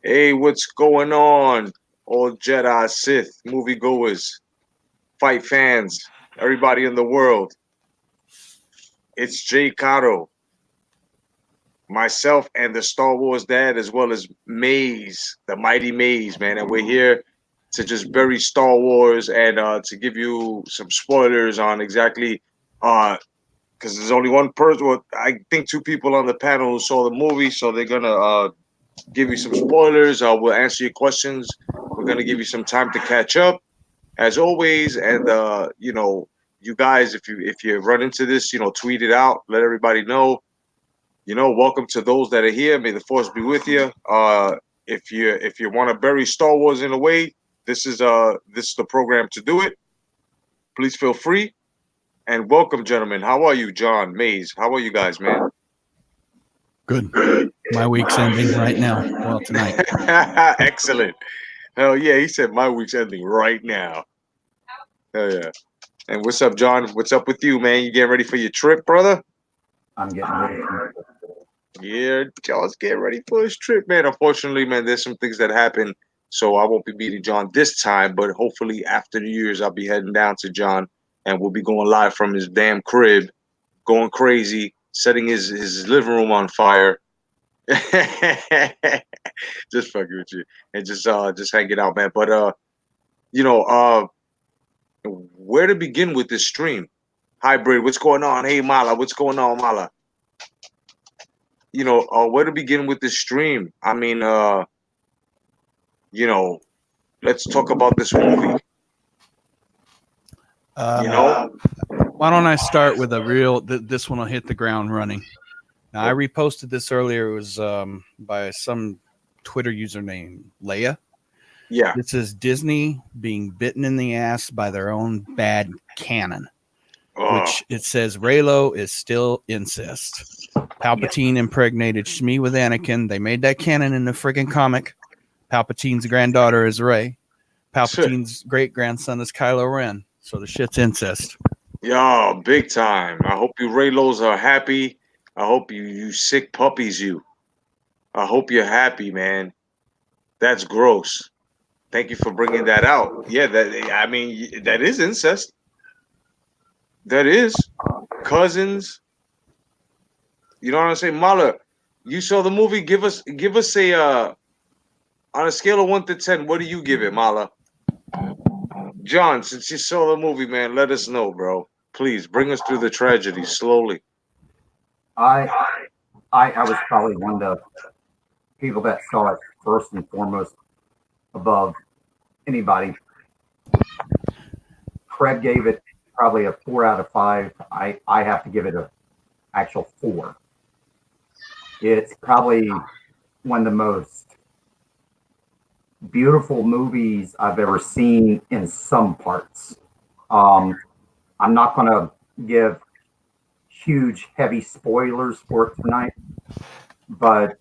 Hey, what's going on? All Jedi, Sith, moviegoers, fight fans, everybody in the world. It's Jay Cotto, myself, and the Star Wars dad, as well as Maze, the mighty Maze, man. And we're here to just bury Star Wars and to give you some spoilers on exactly because there's only one person. Well, I think two people on the panel who saw the movie, so they're gonna give you some spoilers. We'll answer your questions. We're gonna give you some time to catch up, as always. And you guys, if you run into this, tweet it out. Let everybody know. Welcome to those that are here. May the force be with you. If you want to bury Star Wars in a way, this is the program to do it. Please feel free and welcome, gentlemen. How are you, John Mays? How are you guys, man? Good. My week's ending right now. Well, tonight. Excellent. Hell yeah, he said my week's ending right now. Hell yeah. And what's up, John? What's up with you, man? You getting ready for your trip, brother? I'm getting ready for Yeah, John's getting ready for his trip, man. Unfortunately, man, there's some things that happen, so I won't be meeting John this time. But hopefully, after New Year's, I'll be heading down to John, and we'll be going live from his damn crib, going crazy, setting his living room on fire. Just fucking with you, and just hanging out, man. But you know, uh, where to begin with this stream? Hybrid, what's going on? Hey, Mala, what's going on, Mala? Where to begin with this stream? I mean, you know, let's talk about this movie. You know, Why don't I start with a real? This one will hit the ground running. Now, I reposted this earlier. It was by some Twitter username, Leia. yeah, This is Disney being bitten in the ass by their own bad canon, oh, which it says Reylo is still incest. Palpatine impregnated Shmi with Anakin. They made that canon in the friggin' comic. Palpatine's granddaughter is Rey. Palpatine's great grandson is Kylo Ren. So the shit's incest. yo, big time. I hope you Raylos are happy. I hope you sick puppies you. I hope you're happy, man. That's gross. Thank you for bringing that out. Yeah, that is incest. That is cousins. You know what I'm saying, Mala? You saw the movie. Give us a on a scale of 1 to 10. What do you give it, Mala? John, since you saw the movie, man, let us know, bro. Please bring us through the tragedy slowly. I I was probably one of the people that saw it first and foremost above anybody. Craig gave it probably a 4 out of 5. I have to give it a actual 4. It's probably one of the most beautiful movies I've ever seen in some parts. Um, I'm not going to give huge, heavy spoilers for it tonight, but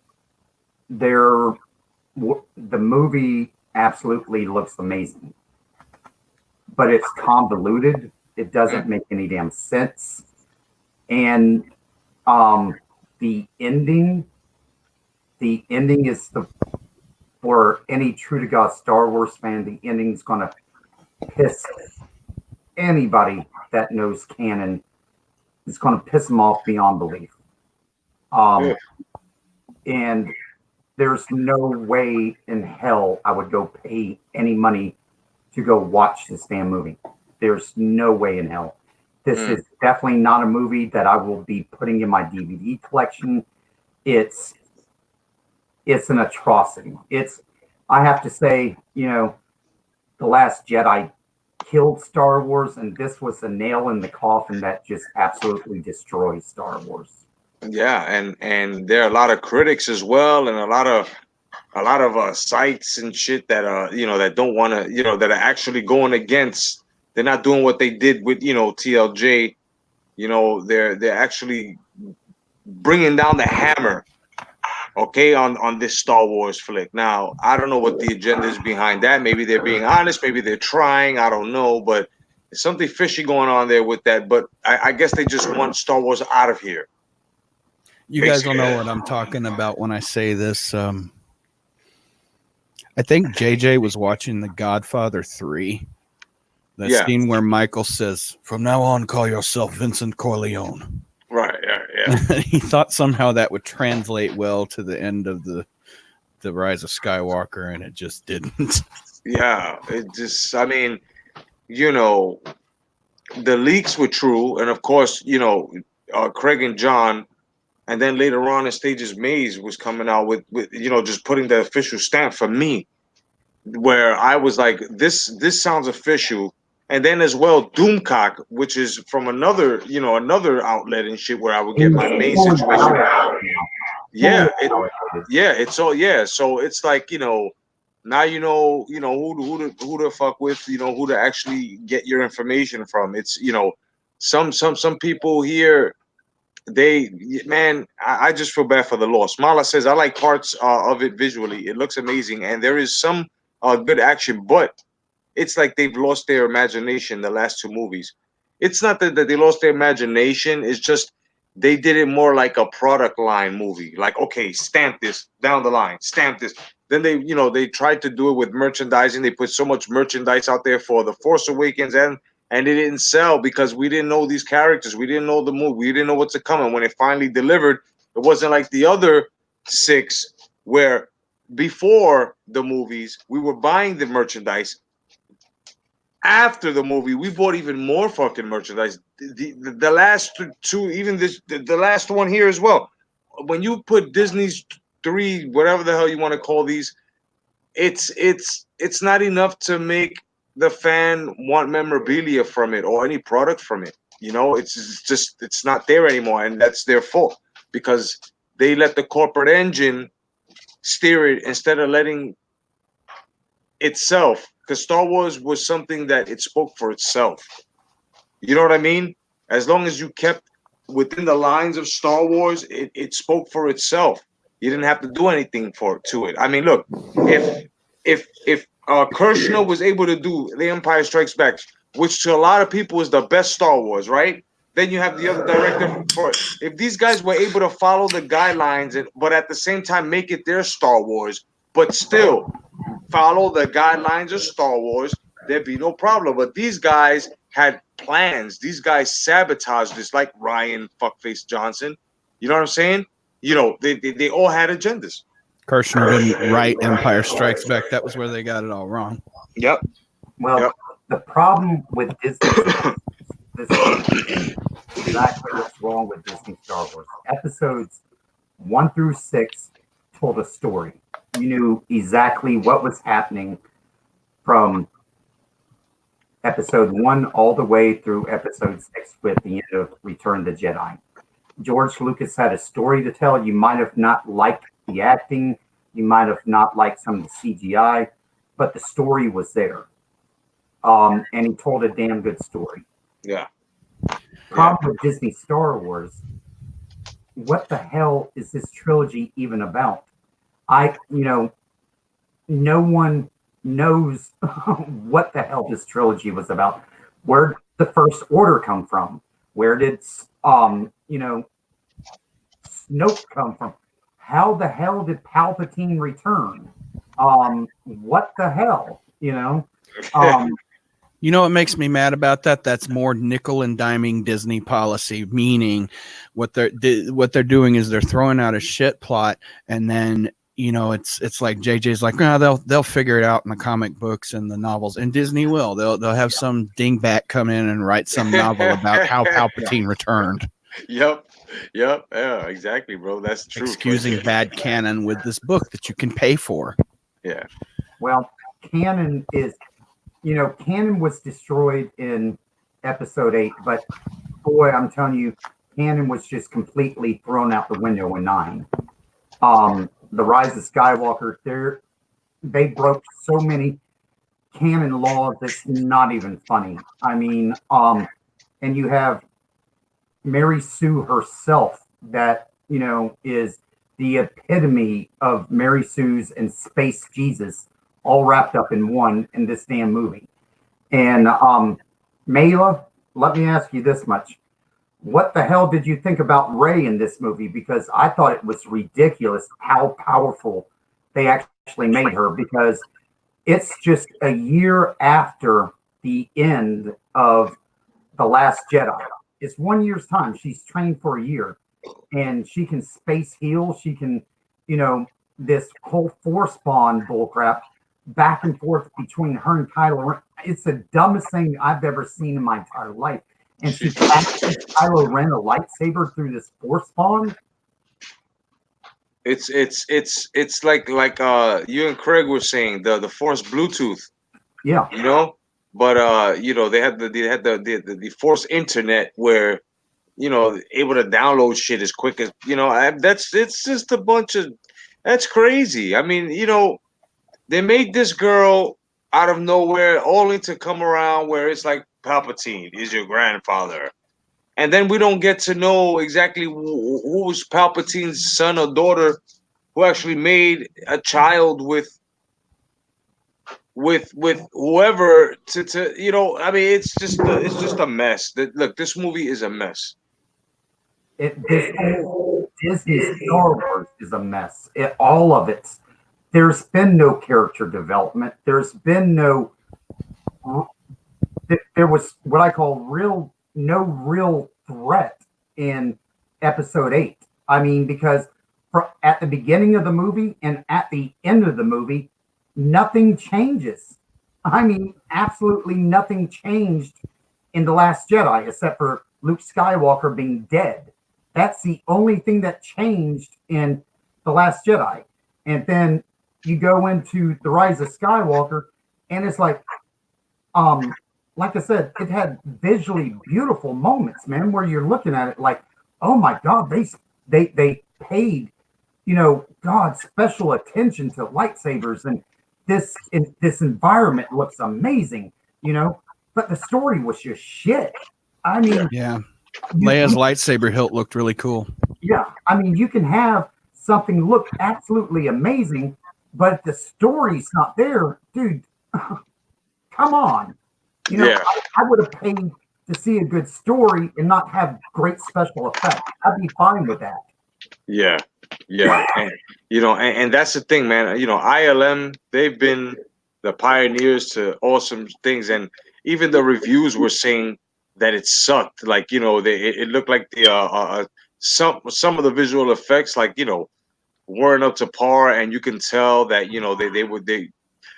there, the movie absolutely looks amazing, but it's convoluted. It doesn't make any damn sense, and um, the ending, the ending is the for any true to God Star Wars fan, the ending's going to piss anybody that knows canon. It's going to piss them off beyond belief. Yeah. Um, and there's no way in hell I would go pay any money to go watch this damn movie. There's no way in hell. This Mm. is definitely not a movie that I will be putting in my DVD collection. It's it's an atrocity. It's I have to say, The Last Jedi killed Star Wars, and this was a nail in the coffin that just absolutely destroys Star Wars. Yeah, and there are a lot of critics as well, and a lot of sites and shit that that don't want to that are actually going against. They're not doing what they did with TLJ. They're actually bringing down the hammer. Okay, on this Star Wars flick. Now I don't know what the agenda is behind that. Maybe they're being honest. Maybe they're trying. I don't know, but there's something fishy going on there with that. But I guess they just want Star Wars out of here. You guys don't Basically. know what I'm talking about when I say this. I think JJ was watching The Godfather 3. The Yeah. scene where Michael says, "From now on, call yourself Vincent Corleone." Right. Yeah. He thought somehow that would translate well to the end of the Rise of Skywalker, and it just didn't. Yeah. It just. I mean, you know, the leaks were true, and of course, Craig and John, and then later on in stages, Maze was coming out with just putting the official stamp for me, where I was like, this sounds official. And then as well, Doomcock, which is from another outlet and shit where I would get my main situation. Yeah, it's all So it's like now who to fuck with, who to actually get your information from. It's some people here they man I just feel bad for the loss. Mala says I like parts of it visually. It looks amazing and there is some good action, but it's like they've lost their imagination the last two movies. It's not that they lost their imagination, it's just they did it more like a product line movie. Like, okay, stamp this down the line, stamp this. Then they tried to do it with merchandising. They put so much merchandise out there for The Force Awakens and it didn't sell because we didn't know these characters. We didn't know the movie. We didn't know what's to come. And when it finally delivered, it wasn't like the other six where before the movies we were buying the merchandise. After the movie, we bought even more fucking merchandise. The last two, even the last one here as well. When you put Disney's three, whatever the hell you want to call these, it's not enough to make the fan want memorabilia from it or any product from it. It's not there anymore, and that's their fault because they let the corporate engine steer it instead of letting itself, because Star Wars was something that it spoke for itself. You know what I mean? As long as you kept within the lines of Star Wars, it spoke for itself. You didn't have to do anything to it. I mean, look, if Kershner was able to do The Empire Strikes Back, which to a lot of people is the best Star Wars, right? Then you have the other director for it. If these guys were able to follow the guidelines, but at the same time make it their Star Wars, but still follow the guidelines of Star Wars, there'd be no problem. But these guys had plans. These guys sabotaged this, like Ryan Fuckface Johnson. You know what I'm saying? They all had agendas. Kershner didn't write Empire Strikes Back. That was where they got it all wrong. Yep. Well, the problem with Disney, this is exactly what's wrong with Disney Star Wars. Episodes 1 through 6 told a story. You knew exactly what was happening from episode 1 all the way through episode 6 with the end of Return of the Jedi. George Lucas had a story to tell. You might have not liked the acting. You might have not liked some of the CGI, but the story was there. And he told a damn good story. Yeah. Problem with Disney Star Wars, what the hell is this trilogy even about? No one knows what the hell this trilogy was about. Where did the First Order come from? Where did Snoke come from? How the hell did Palpatine return? What the hell? You know what makes me mad about that? That's more nickel and diming Disney policy, meaning what they're doing is they're throwing out a shit plot, and then it's like JJ's like, they'll figure it out in the comic books and the novels, and Disney will. They'll have some dingbat come in and write some novel about how Palpatine returned. Yep. Yeah, exactly, bro. That's true. Excusing bad canon with this book that you can pay for. Yeah. Well, canon is, canon was destroyed in episode 8, but boy, I'm telling you, canon was just completely thrown out the window in 9. The Rise of Skywalker, they broke so many canon laws that's not even funny. I mean, and you have Mary Sue herself that, is the epitome of Mary Sue's and Space Jesus all wrapped up in one in this damn movie. And Mayla, let me ask you this much. What the hell did you think about Rey in this movie? Because I thought it was ridiculous how powerful they actually made her, because it's just a year after the end of The Last Jedi. It's 1 year's time. She's trained for a year, and she can space heal. She can, this whole force bond bullcrap back and forth between her and Kylo Ren. It's the dumbest thing I've ever seen in my entire life. And she passes Kylo Ren a lightsaber through this force bond. It's like you and Craig were saying, the force Bluetooth, Yeah. but they had the force internet where able to download shit as quick as it's just a bunch of, that's crazy. I mean, they made this girl out of nowhere only to come around where it's like Palpatine is your grandfather. And then we don't get to know exactly who was Palpatine's son or daughter, who actually made a child with whoever to I mean, it's just a mess. Look, this movie is a mess. This whole Disney Star Wars is a mess. All of it. There's been no character development. There's been no. There was what I call no real threat in Episode 8. I mean, because at the beginning of the movie and at the end of the movie, nothing changes. I mean, absolutely nothing changed in The Last Jedi except for Luke Skywalker being dead. That's the only thing that changed in The Last Jedi. And then you go into The Rise of Skywalker, and it's like I said, it had visually beautiful moments, man, where you're looking at it like, oh my God, they paid, God, special attention to lightsabers, and this environment looks amazing, but the story was just shit. I mean, yeah, Leia's lightsaber hilt looked really cool. Yeah, I mean, you can have something look absolutely amazing, but if the story's not there, dude, come on. I would have paid to see a good story and not have great special effects. I'd be fine with that. Yeah. And that's the thing, man. ILM, they've been the pioneers to awesome things, and even the reviews were saying that it sucked. Like, it looked like the some of the visual effects, like, weren't up to par, and you can tell that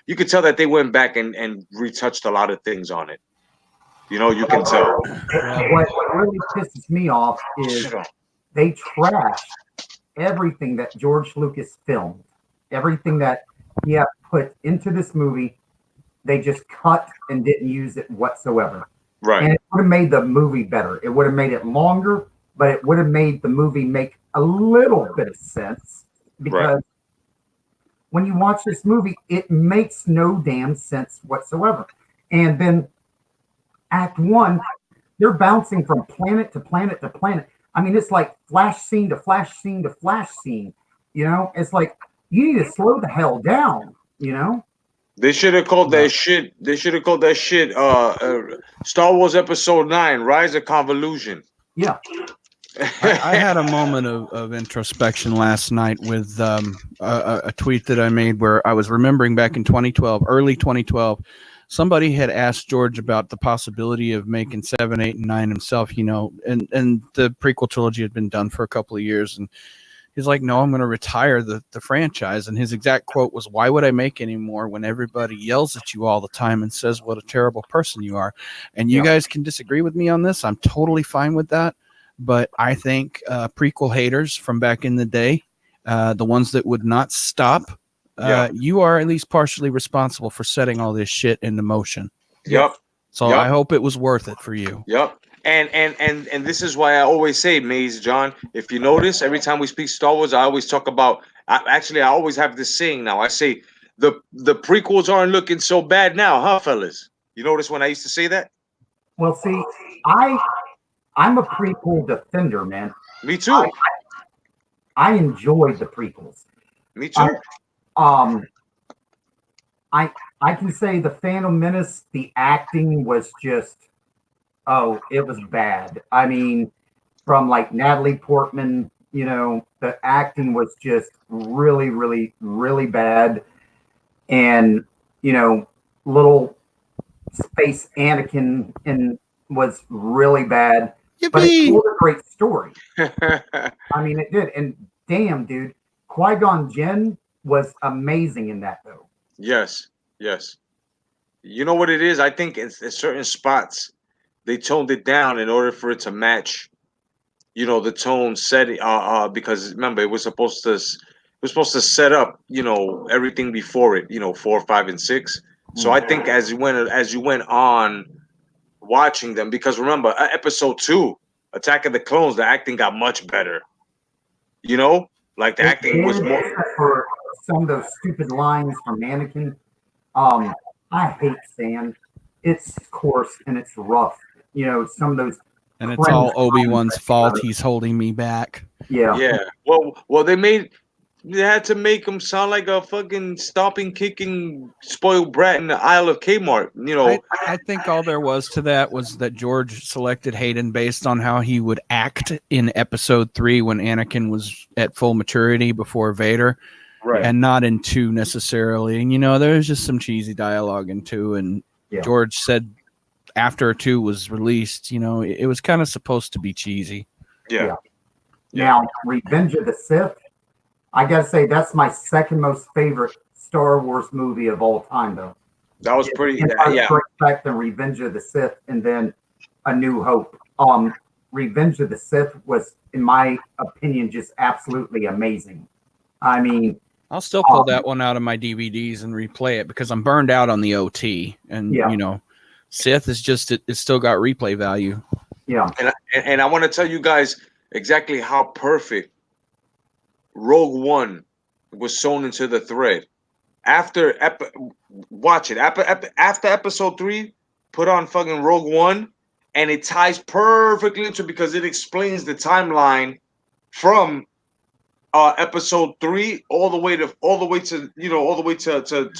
you could tell that they went back and retouched a lot of things on it. You can tell. What really pisses me off is they trashed everything that George Lucas filmed. Everything that he had put into this movie, they just cut and didn't use it whatsoever. Right. And it would have made the movie better. It would have made it longer, but it would have made the movie make a little bit of sense. Because when you watch this movie, it makes no damn sense whatsoever. And then Act 1, they're bouncing from planet to planet to planet. I mean, it's like flash scene to flash scene to flash scene. It's like, you need to slow the hell down, They should have called that shit. They should have called that shit Star Wars Episode 9, Rise of Convolution. Yeah. I had a moment of introspection last night with a tweet that I made where I was remembering back in 2012, early 2012, somebody had asked George about the possibility of making 7, 8, and 9 himself, and the prequel trilogy had been done for a couple of years, and he's like, no, I'm going to retire the franchise. And his exact quote was, why would I make any more when everybody yells at you all the time and says what a terrible person you are? And you guys can disagree with me on this. I'm totally fine with that. But I think prequel haters from back in the day, the ones that would not stop, you are at least partially responsible for setting all this shit into motion. Yep. So I hope it was worth it for you. Yep. And this is why I always say, Maze John, if you notice, every time we speak Star Wars, I always talk about, I always have this saying now. I say, the prequels aren't looking so bad now, huh, fellas? You notice when I used to say that? Well, see, I'm a prequel defender, man. Me too. I enjoyed the prequels. Me too. I can say the Phantom Menace, the acting was just, it was bad. I mean, from like Natalie Portman, You know, the acting was just really, really, really bad. And, you know, little space Anakin and was really bad, but it Yippee! told a great story. I mean, it did. And damn, dude, Qui-Gon Jinn was amazing in that, though. Yes, yes. You know what it is? I think in certain spots they toned it down in order for it to match, the tone setting. Because remember, it was supposed to set up, everything before it. 4, 5, and 6. So I think as you went on watching them, because remember, episode 2, Attack of the Clones, the acting got much better. You know, like the It acting was did, more. except for some of those stupid lines from Anakin. I hate sand. It's coarse and it's rough. You know, some of those And it's cringe all lines Obi-Wan's that, fault. He's holding me back. yeah, Yeah. Well, they had to make him sound like a fucking stomping, kicking, spoiled brat in the Isle of Kmart. I think all there was to that was that George selected Hayden based on how he would act in episode 3 when Anakin was at full maturity before Vader, Right. and not in 2 necessarily. And there's just some cheesy dialogue in 2, and yeah. George said after 2 was released, it was kind of supposed to be cheesy. Yeah. Yeah. Now, Revenge of the Sith, I gotta say that's my second most favorite Star Wars movie of all time, though. That was pretty. Empire Yeah. Strikes Back, then Revenge of the Sith, and then A New Hope. Revenge of the Sith was, in my opinion, just absolutely amazing. I mean, I'll still pull that one out of my DVDs and replay it because I'm burned out on the OT, and yeah, Sith is just it's still got replay value. yeah, And I want to tell you guys exactly how perfect Rogue One was sewn into the thread. Watch it. After episode 3, put on fucking Rogue One, and it ties perfectly into, because it explains the timeline from episode 3 all the way to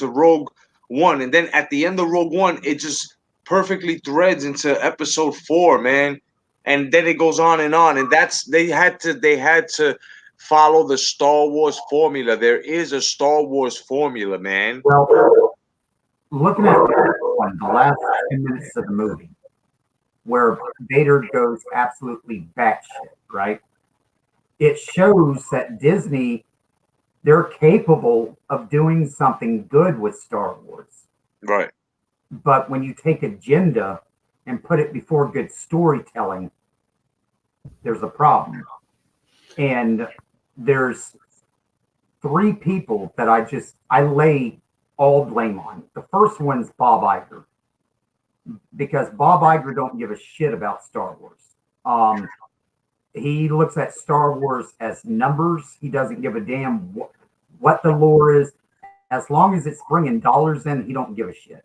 Rogue One, and then at the end of Rogue One, it just perfectly threads into episode 4, man, and then it goes on, and that's they had to follow the Star Wars formula. There is a Star Wars formula, man. well, looking at the last 10 minutes of the movie, where Vader goes absolutely batshit, right? It shows that Disney, they're capable of doing something good with Star Wars. Right. But when you take agenda and put it before good storytelling, there's a problem. And there's 3 people that I lay all blame on. The first one's Bob Iger, because Bob Iger don't give a shit about Star Wars. He looks at Star Wars as numbers. He doesn't give a damn what the lore is. As long as it's bringing dollars in, he don't give a shit.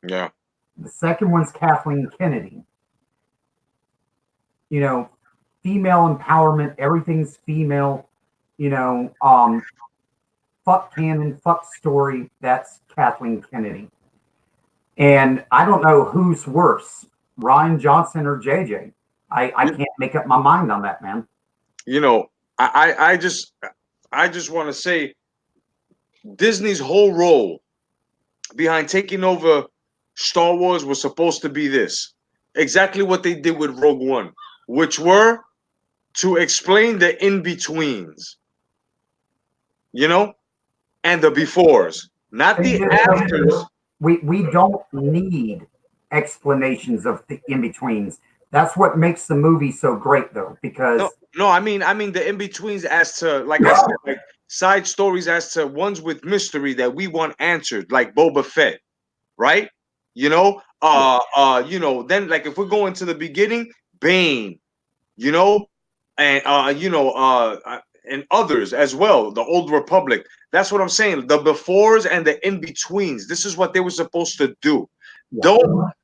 Yeah. The second one's Kathleen Kennedy. You know, female empowerment, everything's female. Fuck canon, fuck story. That's Kathleen Kennedy. And I don't know who's worse, Ryan Johnson or JJ. I can't make up my mind on that, man. I just want to say Disney's whole role behind taking over Star Wars was supposed to be this. Exactly what they did with Rogue One, which were to explain the in-betweens, and the befores, not the afters. We don't need explanations of the in-betweens. That's what makes the movie so great, though, because No, I mean the in-betweens, as to, like I said, like side stories, as to ones with mystery that we want answered, like Boba Fett, right? Then, like, if we're going to the beginning, Bane, and and others as well, the Old Republic. That's what I'm saying. The befores and the in-betweens. This is what they were supposed to do. yeah.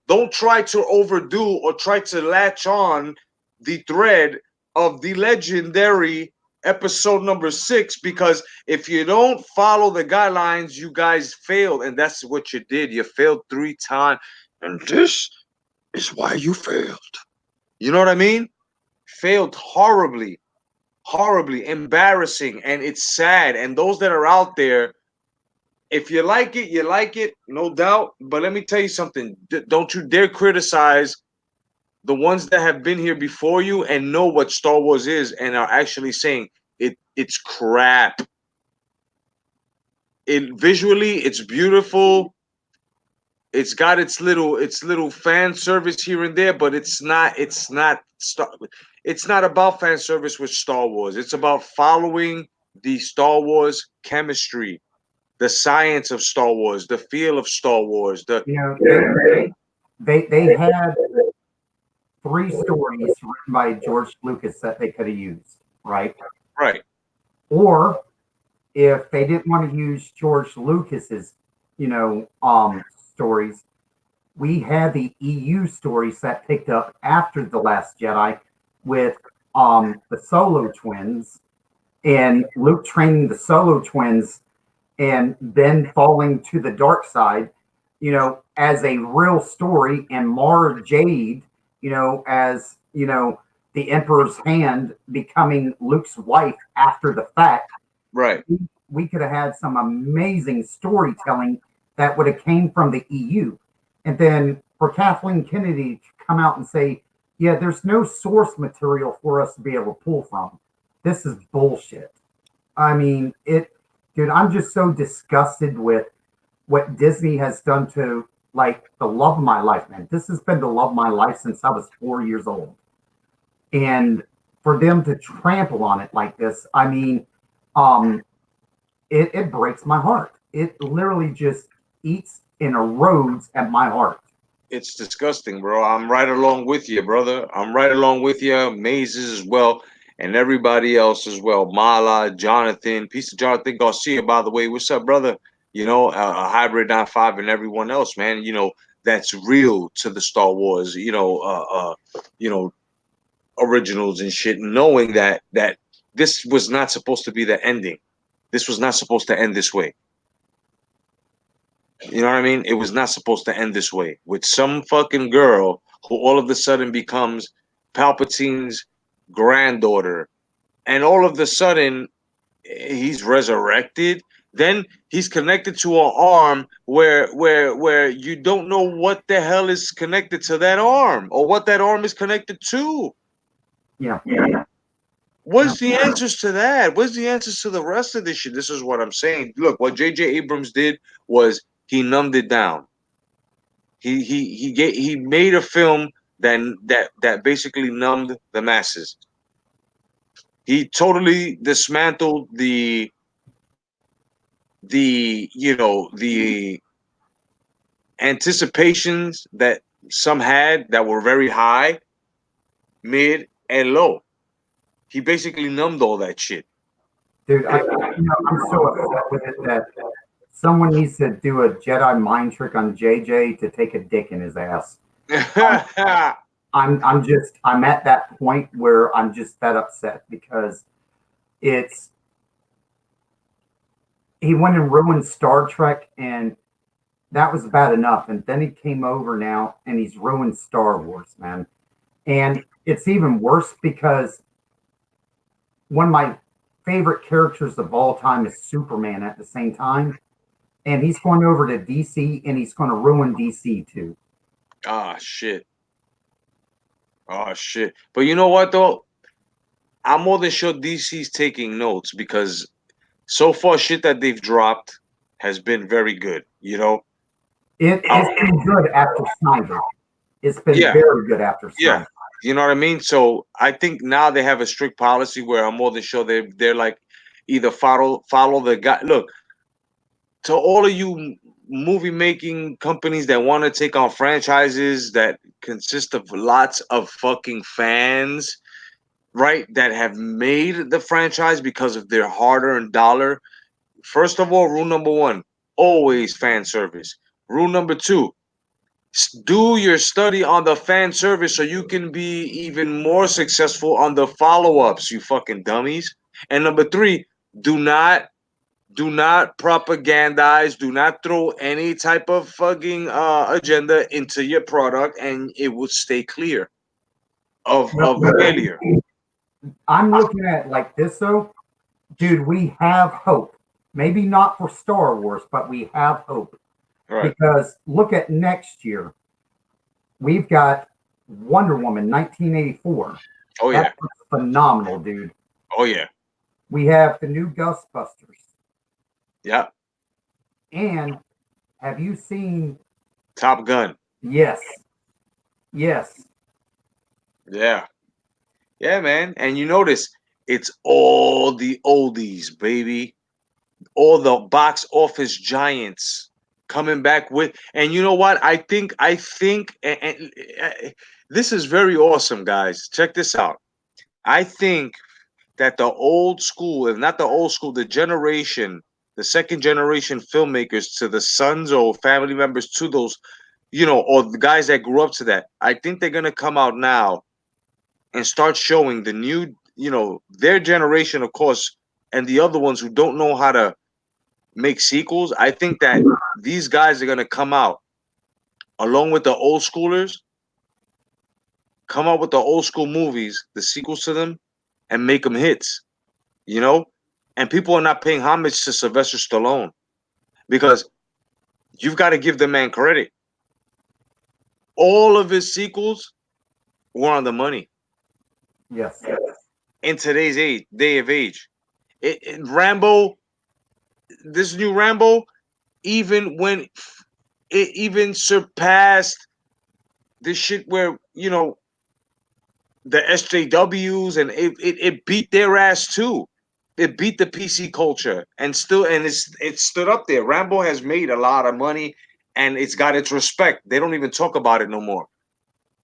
Don't try to overdo or try to latch on the thread of the legendary episode number 6, because if you don't follow the guidelines, you guys failed, and that's what you did. You failed 3 times, and this is why you failed. You know what I mean? Failed horribly. horribly embarrassing, and it's sad. And those that are out there, if you like it, no doubt. But let me tell you something: don't you dare criticize the ones that have been here before you and know what Star Wars is and are actually saying it's crap. It visually, it's beautiful. It's got its little fan service here and there, but it's not about fan service with Star Wars. It's about following the Star Wars chemistry, the science of Star Wars, the feel of Star Wars. The You know, they had three stories written by George Lucas that they could have used, right? right, Or if they didn't want to use George Lucas's, stories, we had the EU stories that picked up after The Last Jedi with the Solo twins and Luke training the Solo twins and then falling to the dark side, as a real story, and Mara Jade, as the Emperor's hand becoming Luke's wife after the fact. right. We could have had some amazing storytelling that would have came from the EU. And then for Kathleen Kennedy to come out and say, yeah, there's no source material for us to be able to pull from. This is bullshit. I mean, dude, I'm just so disgusted with what Disney has done to like the love of my life, man. This has been the love of my life since I was 4 years old. And for them to trample on it like this, I mean, it breaks my heart. It literally just eats and erodes at my heart. It's disgusting, bro. I'm right along with you, brother. I'm right along with you. Mazes as well, and everybody else as well. Mala, Jonathan, piece of Jonathan Garcia, by the way. What's up, brother? A hybrid 95 and everyone else, man. That's real to the Star Wars. You know, originals and shit. Knowing that this was not supposed to be the ending. This was not supposed to end this way. You know what I mean? It was not supposed to end this way with some fucking girl who all of a sudden becomes Palpatine's granddaughter, and all of a sudden he's resurrected. Then he's connected to an arm where you don't know what the hell is connected to that arm or what that arm is connected to. Yeah. What's the answers to that? What's the answers to the rest of this shit? This is what I'm saying. Look, what J.J. Abrams did was he numbed it down. He made a film that basically numbed the masses. He totally dismantled the anticipations that some had that were very high, mid, and low. He basically numbed all that shit. Dude, I'm so upset with it that someone needs to do a Jedi mind trick on JJ to take a dick in his ass. I'm at that point where I'm just that upset because he went and ruined Star Trek, and that was bad enough. And then he came over now and he's ruined Star Wars, man. And it's even worse because one of my favorite characters of all time is Superman at the same time. And he's going over to DC and he's going to ruin DC too. Ah, shit. Oh, shit. But you know what, though? I'm more than sure DC's taking notes because so far, shit that they've dropped has been very good, It's been good after Snyder. It's been Yeah. very good after Yeah. Snyder. You know what I mean? So I think now they have a strict policy where I'm more than sure they're like either follow the guy. Look, to all of you movie making companies that want to take on franchises that consist of lots of fucking fans, right? That have made the franchise because of their hard-earned dollar. First of all, rule number one, always fan service. Rule number two, do your study on the fan service so you can be even more successful on the follow-ups, you fucking dummies. And number three, do not propagandize, do not throw any type of fucking agenda into your product, and it will stay clear of failure. I'm looking at it like this though, dude. We have hope. Maybe not for Star Wars, but we have hope Right. because look at next year. We've got Wonder Woman 1984. Oh That yeah. looks phenomenal, dude. Oh yeah. We have the new Ghostbusters. Yeah. And have you seen? Top Gun. Yes, yes, Yeah. Yeah, man. And you notice it's all the oldies, baby. All the box office giants coming back with. And you know what? I think, this is very awesome, guys. Check this out. I think that the old school, if not the old school, the generation, the second generation filmmakers to the sons or family members to those, or the guys that grew up to that, I think they're gonna come out now and start showing the new, their generation, of course, and the other ones who don't know how to make sequels. I think that these guys are gonna come out along with the old schoolers, come out with the old school movies, the sequels to them, and make them hits. You know, and people are not paying homage to Sylvester Stallone because you've got to give the man credit. All of his sequels were on the money yes. in today's day of age. Rambo, this new Rambo, even when it even surpassed this shit where the SJWs, and it beat their ass too. It beat the PC culture, and it stood up there. Rambo has made a lot of money, and it's got its respect. They don't even talk about it no more.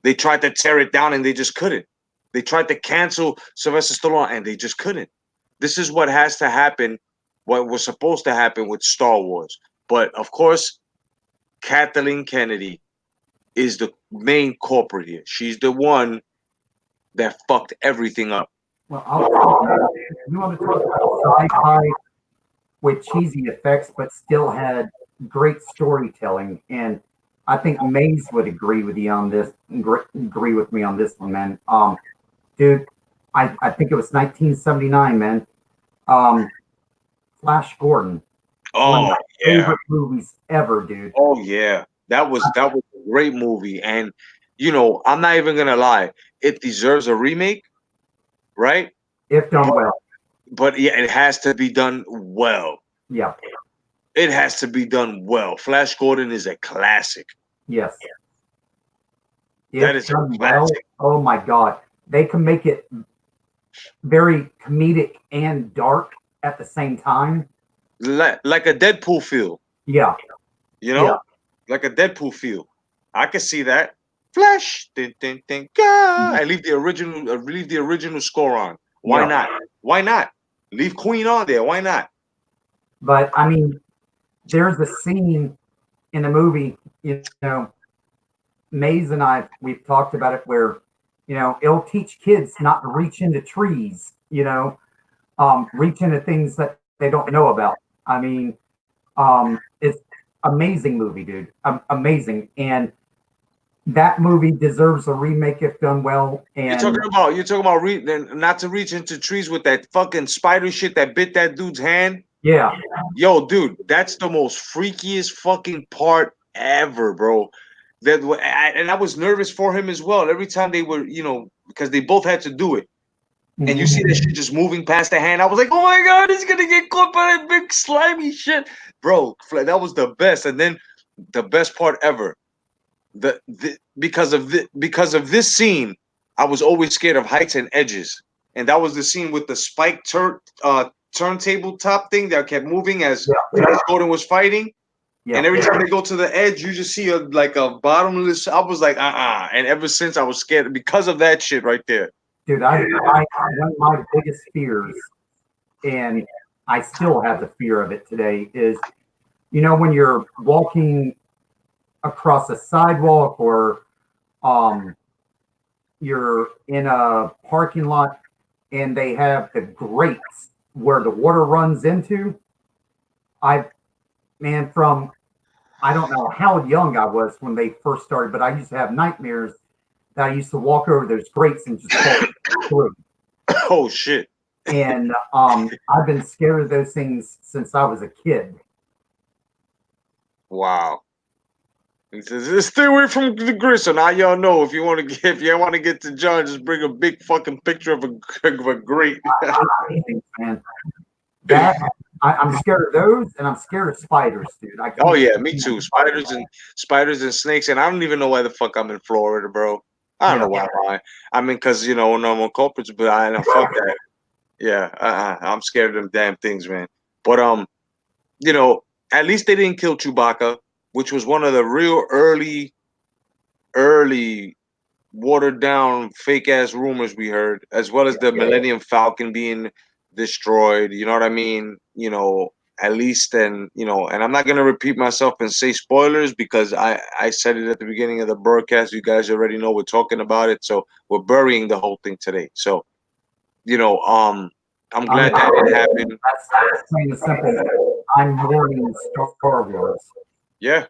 They tried to tear it down, and they just couldn't. They tried to cancel Sylvester Stallone, and they just couldn't. This is what has to happen. What was supposed to happen with Star Wars, but of course, Kathleen Kennedy is the main culprit here. She's the one that fucked everything up. Well, you want to talk about sci-fi with cheesy effects, but still had great storytelling, and I think Maze would agree with you on this. Agree with me on this one, man. Dude, I think it was 1979, man. Flash Gordon, one of Oh my yeah. favorite movies ever, dude. Oh yeah. That was a great movie. And I'm not even gonna lie, it deserves a remake, right? If done But well, but yeah, it has to be done well. yeah, It has to be done well. Flash Gordon is a classic. yes. That If is a done well, classic. oh my God, they can make it very comedic and dark at the same time. Like a Deadpool feel, Yeah, you yeah. know? Like a Deadpool feel. I can see that. Flash, ding, ding, ding, gah. I leave the original score on. Why Yeah. not? Why not? Leave Queen on there. Why not? But I mean, there's a scene in the movie, Maze and we've talked about it where, it'll teach kids not to reach into trees, reach into things that they don't know about. I mean, it's amazing movie, dude. Amazing. And that movie deserves a remake if done well. And You're talking about not to reach into trees with that fucking spider shit that bit that dude's hand. yeah, Yo, dude, that's the most freakiest fucking part ever, bro. And I was nervous for him as well. Every time they were, because they both had to do it, and you see that shit just moving past the hand, I was like, oh my god, he's gonna get caught by that big slimy shit, bro. That was the best. And then the best part ever, because of this scene, I was always scared of heights and edges, and that was the scene with the spiked turntable top thing that kept moving as Flash Gordon was fighting. yeah. And every time they go to the edge, you just see like a bottomless. I was like, And ever since I was scared because of that shit right there. Dude, one of my biggest fears, and I still have the fear of it today, is when you're walking across a sidewalk or you're in a parking lot and they have the grates where the water runs into. From I don't know how young I was when they first started, but I used to have nightmares that I used to walk over those grates and just fall through. Oh shit! And I've been scared of those things since I was a kid. Wow. He says, "Just stay away from the gristle." Now y'all know if you want to get to John, just bring a big fucking picture of a grate. Man, that I'm scared of those, and I'm scared of spiders, dude. I Oh can't yeah, me stand too. Spiders and snakes, and I don't even know why the fuck I'm in Florida, bro. I don't Yeah. know why. I mean, cause normal culprits, but I know fuck that. Yeah, I'm scared of them damn things, man. But you know, at least they didn't kill Chewbacca, which was one of the real early watered down fake ass rumors we heard, as well as the Millennium Falcon being destroyed. You know what I mean? At least then, and I'm not gonna repeat myself and say spoilers because I said it at the beginning of the broadcast. You guys already know we're talking about it, so we're burying the whole thing today. So, I'm glad that didn't happen. That's plain and simple. I'm mourning Star Wars. Yeah,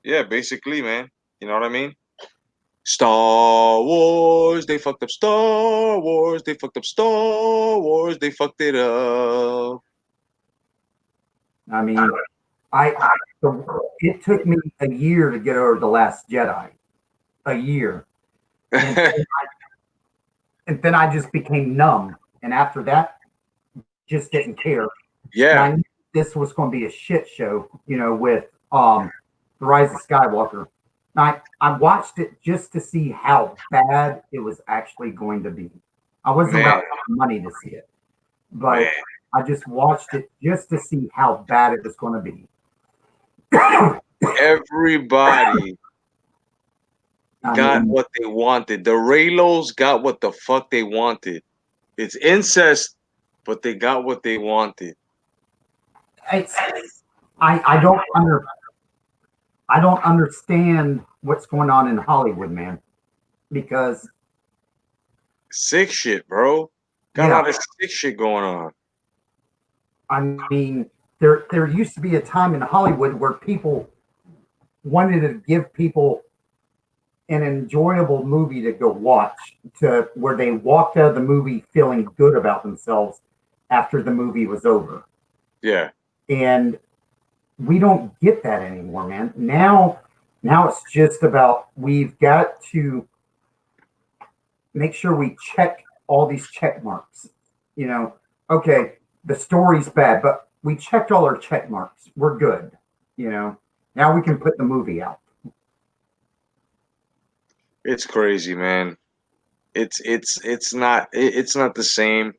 yeah, basically, man. You know what I mean? Star Wars, they fucked up Star Wars, they fucked up Star Wars, they fucked it up. I mean, I it took me a year to get over the Last Jedi. A year, and then I just became numb. And after that, just didn't care. And Yeah, I knew this was going to be a shit show, with the Rise of Skywalker. And I watched it just to see how bad it was actually going to be. I wasn't man, about money to see it, but man. I just watched it just to see how bad it was going to be. Everybody I got mean, what they wanted. The Raylos got what the fuck they wanted. It's incest, but they got what they wanted. it's I I don't understand what's going on in Hollywood, man, because Sick shit, bro. Got a yeah, lot of sick shit going on. I mean, there used to be a time in Hollywood where people wanted to give people an enjoyable movie to go watch, to where they walked out of the movie feeling good about themselves after the movie was over. Yeah, And we don't get that anymore, man. Now it's just about we've got to make sure we check all these check marks. Okay, the story's bad, but we checked all our check marks. We're good. Now we can put the movie out. it's crazy, man. It's not the same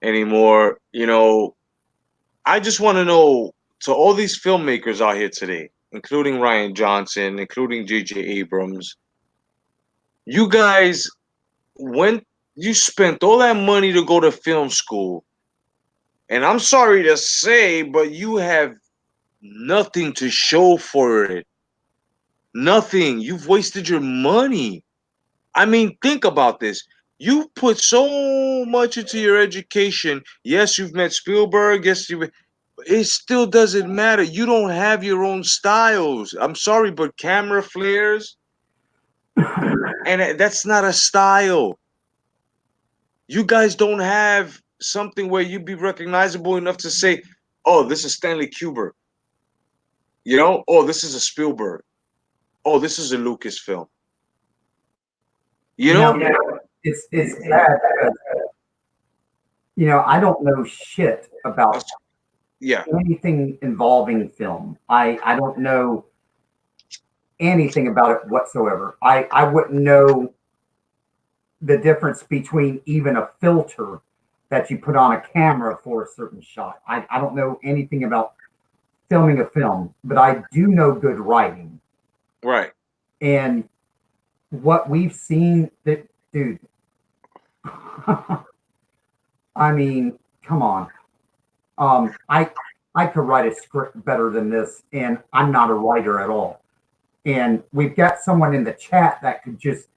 anymore. I just want to know, to all these filmmakers out here today, including Ryan Johnson, including J.J. Abrams, you guys went, you spent all that money to go to film school, and I'm sorry to say, but you have nothing to show for it. Nothing. You've wasted your money. I mean, think about this. You put so much into your education. Yes, you've met Spielberg. Yes, it still doesn't matter. You don't have your own styles. I'm sorry, but camera flares, and that's not a style. You guys don't have something where you'd be recognizable enough to say, "Oh, this is Stanley Kubrick." "Oh, this is a Spielberg. Oh, this is a Lucasfilm." You You know, know? it's bad because I don't know shit about Yeah, anything involving film. I don't know anything about it whatsoever. I wouldn't know the difference between even a filter that you put on a camera for a certain shot. I don't know anything about filming a film, but I do know good writing. right. And what we've seen, that dude, I mean, come on. I could write a script better than this, and I'm not a writer at all. And we've got someone in the chat that could just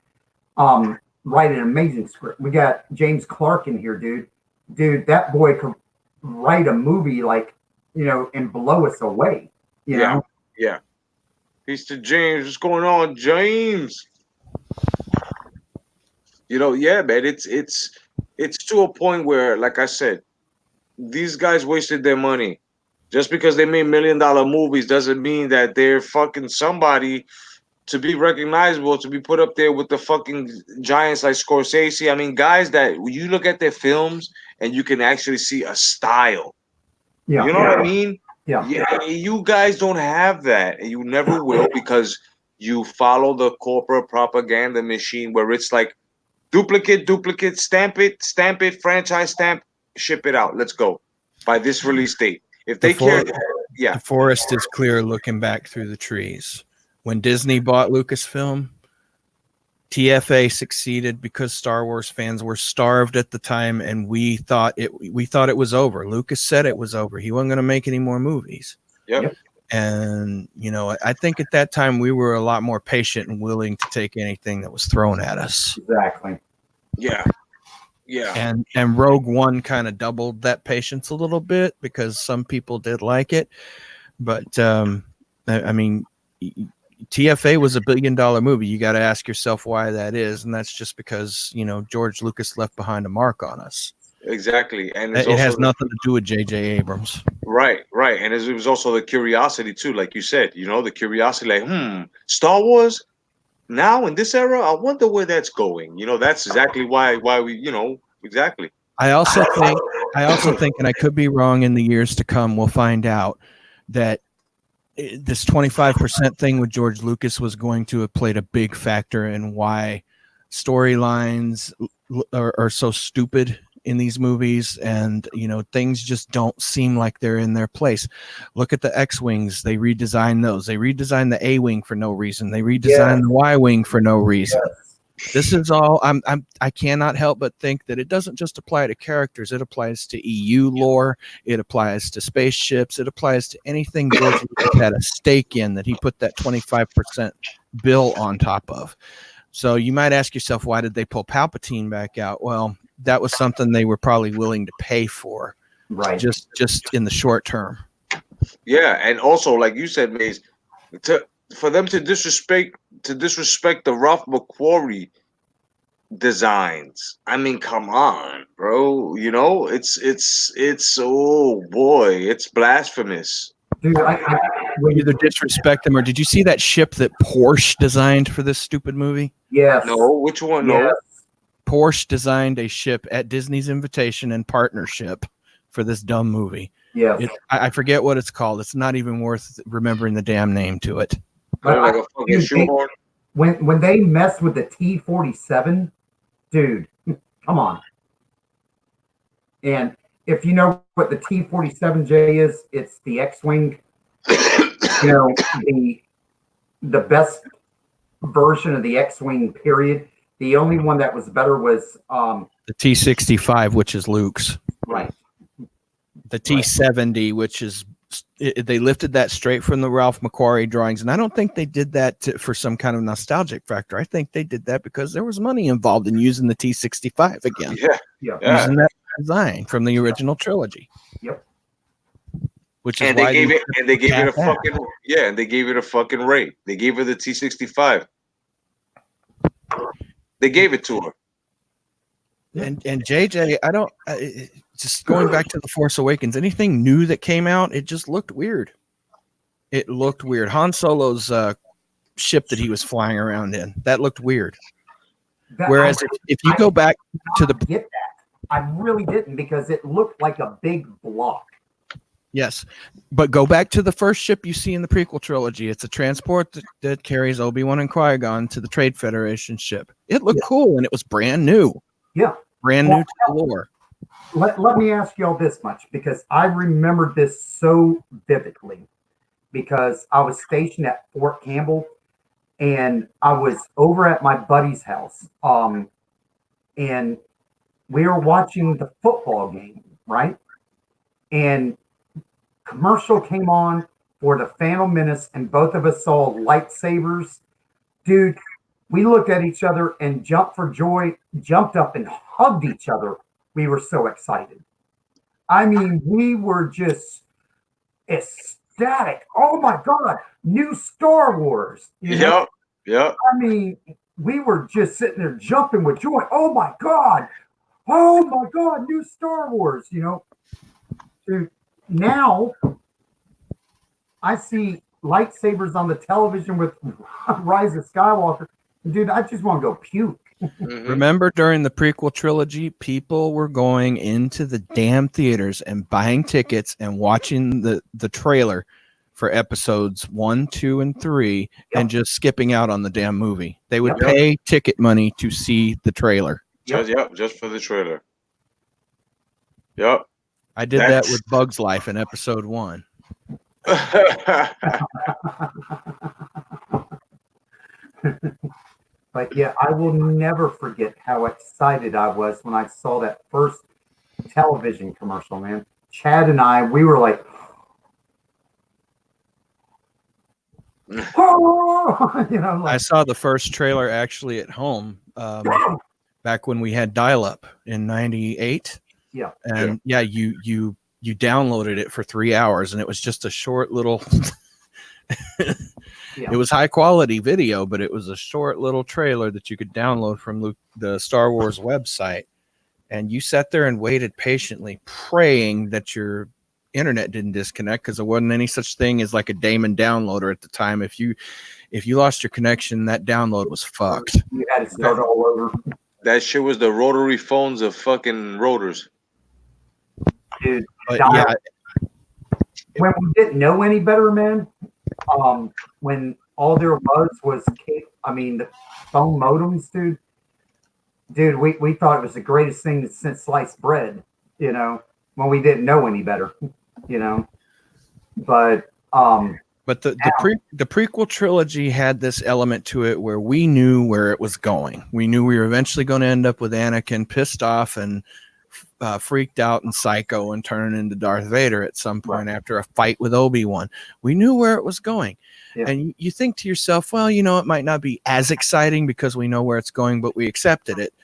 write an amazing script. We got James Clark in here, dude. Dude, that boy could write a movie like, and blow us away. You Yeah, know, yeah. Peace to James. What's going on, James? Yeah, man. it's to a point where, like I said, these guys wasted their money. Just because they made $1 million movies doesn't mean that they're fucking somebody to be recognizable, to be put up there with the fucking giants like Scorsese. I mean, guys that you look at their films and you can actually see a style. Yeah, You know what I mean? yeah, Yeah, you guys don't have that, and you never will because you follow the corporate propaganda machine where it's like duplicate, stamp it, franchise stamp, ship it out. Let's go by this release date. If The they care, for yeah, the forest is clear looking back through the trees. When Disney bought Lucasfilm, TFA succeeded because Star Wars fans were starved at the time, and we thought it was over. Lucas said it was over. He wasn't going to make any more movies. yep, And I think at that time we were a lot more patient and willing to take anything that was thrown at us. exactly. yeah, yeah, And Rogue One kind of doubled that patience a little bit because some people did like it, but I mean, TFA was a $1 billion movie. You got to ask yourself why that is, and that's just because George Lucas left behind a mark on us. exactly. And it's It also has nothing to do with J.J. Abrams. right, right, and it was also the curiosity too, like you said. The curiosity, like, Star Wars now in this era. I wonder where that's going. That's exactly why we, exactly. I also think, and I could be wrong in the years to come, we'll find out that this 25% thing with George Lucas was going to have played a big factor in why storylines are so stupid in these movies, and things just don't seem like they're in their place. Look at the X-wings. They redesigned those. They redesigned the A-wing for no reason. They redesigned the Y-wing for no reason. This is all I cannot help but think that it doesn't just apply to characters. It applies to EU lore. It applies to spaceships. It applies to anything George Lucas had a stake in that he put that 25% bill on top of. So you might ask yourself, why did they pull Palpatine back out? Well, that was something they were probably willing to pay for, Right. just in the short term. Yeah, and also like you said, Maze, to for them to disrespect the Ralph McQuarrie designs. I mean, come on, bro. It's oh boy, it's blasphemous. Dude, when Either disrespect them, or did you see that ship that Porsche designed for this stupid movie? yes, No, which one? yes, No. Porsche designed a ship at Disney's invitation and partnership for this dumb movie. yes. I forget what it's called. It's not even worth remembering the damn name to it. But Like a fucking dude, shoehorn. when they messed with the T-47, dude, come on. And if you know what the T-47J is, it's the X-wing. The best version of the X-wing. Period. The only one that was better was The T-65, which is Luke's. right. The T-70, which is they lifted that straight from the Ralph McQuarrie drawings, and I don't think they did that for some kind of nostalgic factor. I think they did that because there was money involved in using the T-65 again, Yeah. using that design from the original trilogy. Yep. Which is And why they gave it a that. fucking and they gave it a fucking rate. They gave her the T-65. They gave it to her. And JJ, I don't just going back to the Force Awakens. Anything new that came out, it just looked weird. It looked weird. Han Solo's ship that he was flying around in, that looked weird. Whereas if you go back to the get that, I really didn't, because it looked like a big block. yes, but go back to the first ship you see in the prequel trilogy. It's a transport that carries Obi-Wan and Qui-Gon to the Trade Federation ship. It looked cool, and it was brand new. Yeah. Brand new to the lore. Let me ask y'all this much, because I remembered this so vividly, because I was stationed at Fort Campbell, and I was over at my buddy's house, and we were watching the football game, right? And commercial came on for the Phantom Menace, and both of us saw lightsabers. Dude, we looked at each other and jumped for joy, jumped up and hugged each other. We were so excited. I mean, we were just ecstatic. Oh my God, new Star Wars. Yep. I mean, we were just sitting there jumping with joy. Oh my God, oh my God, new Star Wars, you know. Dude, now I see lightsabers on the television with Rise of Skywalker. Dude, I just want to go puke. Remember during the prequel trilogy, people were going into the damn theaters and buying tickets and watching the trailer for episodes 1, 2, and 3 and just skipping out on the damn movie. They would pay ticket money to see the trailer. Just for the trailer. Yep. I did that with Bug's Life in episode 1. But yeah, I will never forget how excited I was when I saw that first television commercial, man. Chad and I, we were like, oh! You know, like, I saw the first trailer actually at home back when we had dial-up in '98. Yeah. And you downloaded it for 3 hours, and it was just a short little It was high quality video, but it was a short little trailer that you could download from the Star Wars website. And you sat there and waited patiently, praying that your internet didn't disconnect, because there wasn't any such thing as like a daemon downloader at the time. If you lost your connection, that download was fucked. You had to start all over. That shit was the rotary phones of fucking rotors. Dude, But yeah, when we didn't know any better, man, when all there was the phone modems, dude, we thought it was the greatest thing since sliced bread, you know, when we didn't know any better, you know. But the prequel trilogy had this element to it where we knew where it was going. We knew we were eventually going to end up with Anakin pissed off and freaked out and psycho and turning into Darth Vader at some point after a fight with Obi-Wan. We knew where it was going. And you think to yourself, well, you know, it might not be as exciting because we know where it's going, but we accepted it.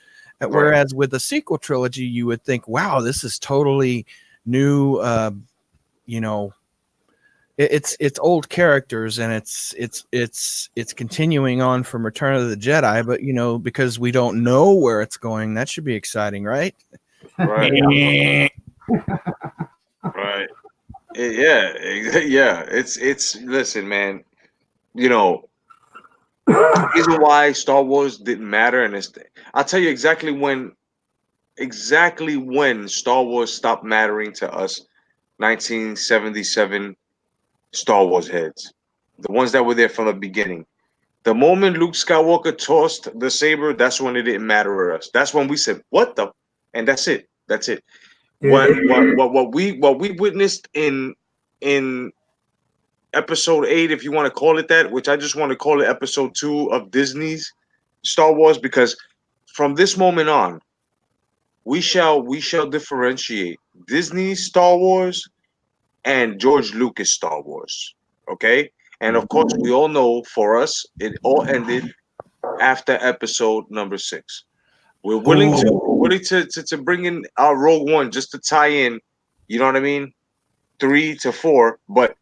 Whereas with the sequel trilogy, you would think, wow, this is totally new. You know, it's old characters, and it's continuing on from Return of the Jedi. But you know, because we don't know where it's going, that should be exciting, right? Right. Right. Yeah. It's listen, man. You know, the reason why Star Wars didn't matter, and I'll tell you exactly when Star Wars stopped mattering to us. 1977 Star Wars heads, the ones that were there from the beginning. The moment Luke Skywalker tossed the saber, that's when it didn't matter to us. That's when we said, "What the?" And that's it. That's it. What we witnessed in episode 8, if you want to call it that, which I just want to call it episode 2 of Disney's Star Wars, because from this moment on, we shall differentiate Disney's Star Wars and George Lucas Star Wars. Okay? And of course, we all know for us, it all ended after episode number 6. We're willing to bring in our Rogue One just to tie in, you know what I mean? 3 to 4, but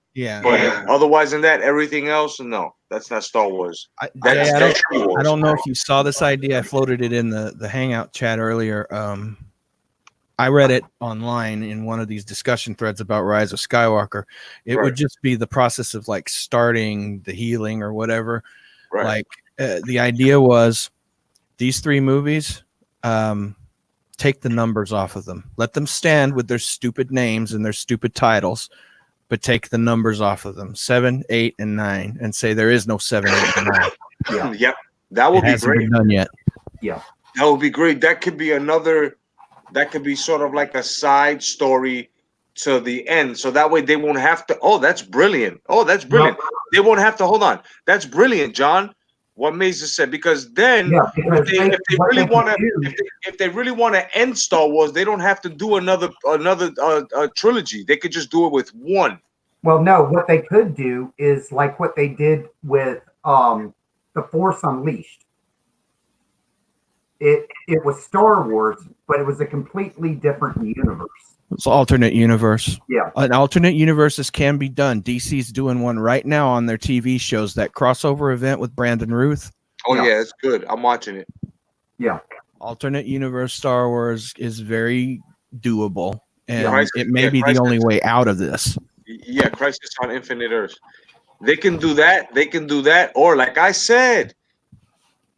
otherwise than that, everything else, no, that's not Star Wars. I don't know if you saw this idea. I floated it in the Hangout chat earlier. I read it online in one of these discussion threads about Rise of Skywalker. It would just be the process of like starting the healing or whatever. Right. Like the idea was these 3 movies, take the numbers off of them. Let them stand with their stupid names and their stupid titles, but take the numbers off of them. 7, 8, and 9, and say there is no 7, 8, and 9. Yep. That would be great. Been done yet. Yeah. That would be great. That could be sort of like a side story to the end. So that way they won't have to, that's brilliant. They won't have to, hold on. That's brilliant, John. What Mason said, because then if they really want to end Star Wars, they don't have to do another trilogy. They could just do it with one. Well, no, what they could do is like what they did with The Force Unleashed. It was Star Wars, but it was a completely different universe. It's an alternate universe. Yeah. An alternate universes can be done. DC's doing one right now on their TV shows, that crossover event with Brandon Ruth. Oh, yeah, it's good. I'm watching it. Yeah. alternate universe Star Wars is very doable, and Crisis, it may yeah, be the Crisis, only way out of this. yeah, Crisis on Infinite Earths. They can do that. They can do that. Or like I said,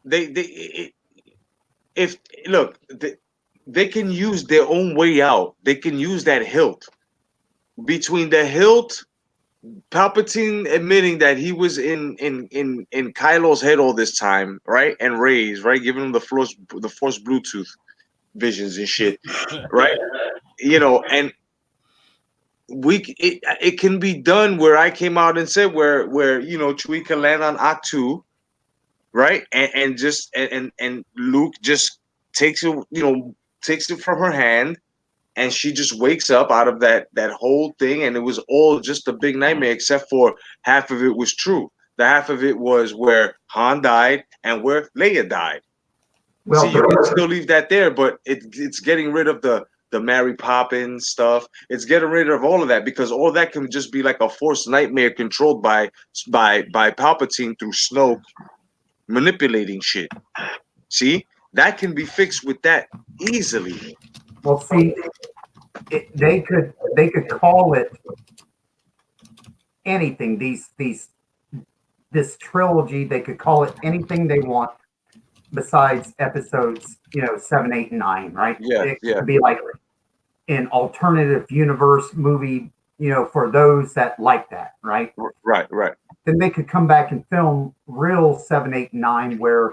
if look, they can use their own way out. They can use that hilt. Between the hilt, Palpatine admitting that he was in Kylo's head all this time, right? And Rey's, right, giving him the force Bluetooth visions and shit, right? You know, and it can be done where I came out and said where you know Chewie can land on Ahch-To, right? And Luke just takes it, you know, takes it from her hand, and she just wakes up out of that whole thing, and it was all just a big nightmare, except for half of it was true. The half of it was where Han died and where Leia died. Well, See, you can still leave that there, but it's getting rid of the Mary Poppins stuff. It's getting rid of all of that because all that can just be like a forced nightmare controlled by Palpatine through Snoke manipulating shit. See, that can be fixed with that easily. well, see, they could call it anything. This trilogy, they could call it anything they want besides episodes, 7, 8, and 9, right? Yeah, It yeah. could be like an alternative universe movie, for those that like that, right? Right, right. Then they could come back and film real 7, 8, and 9, where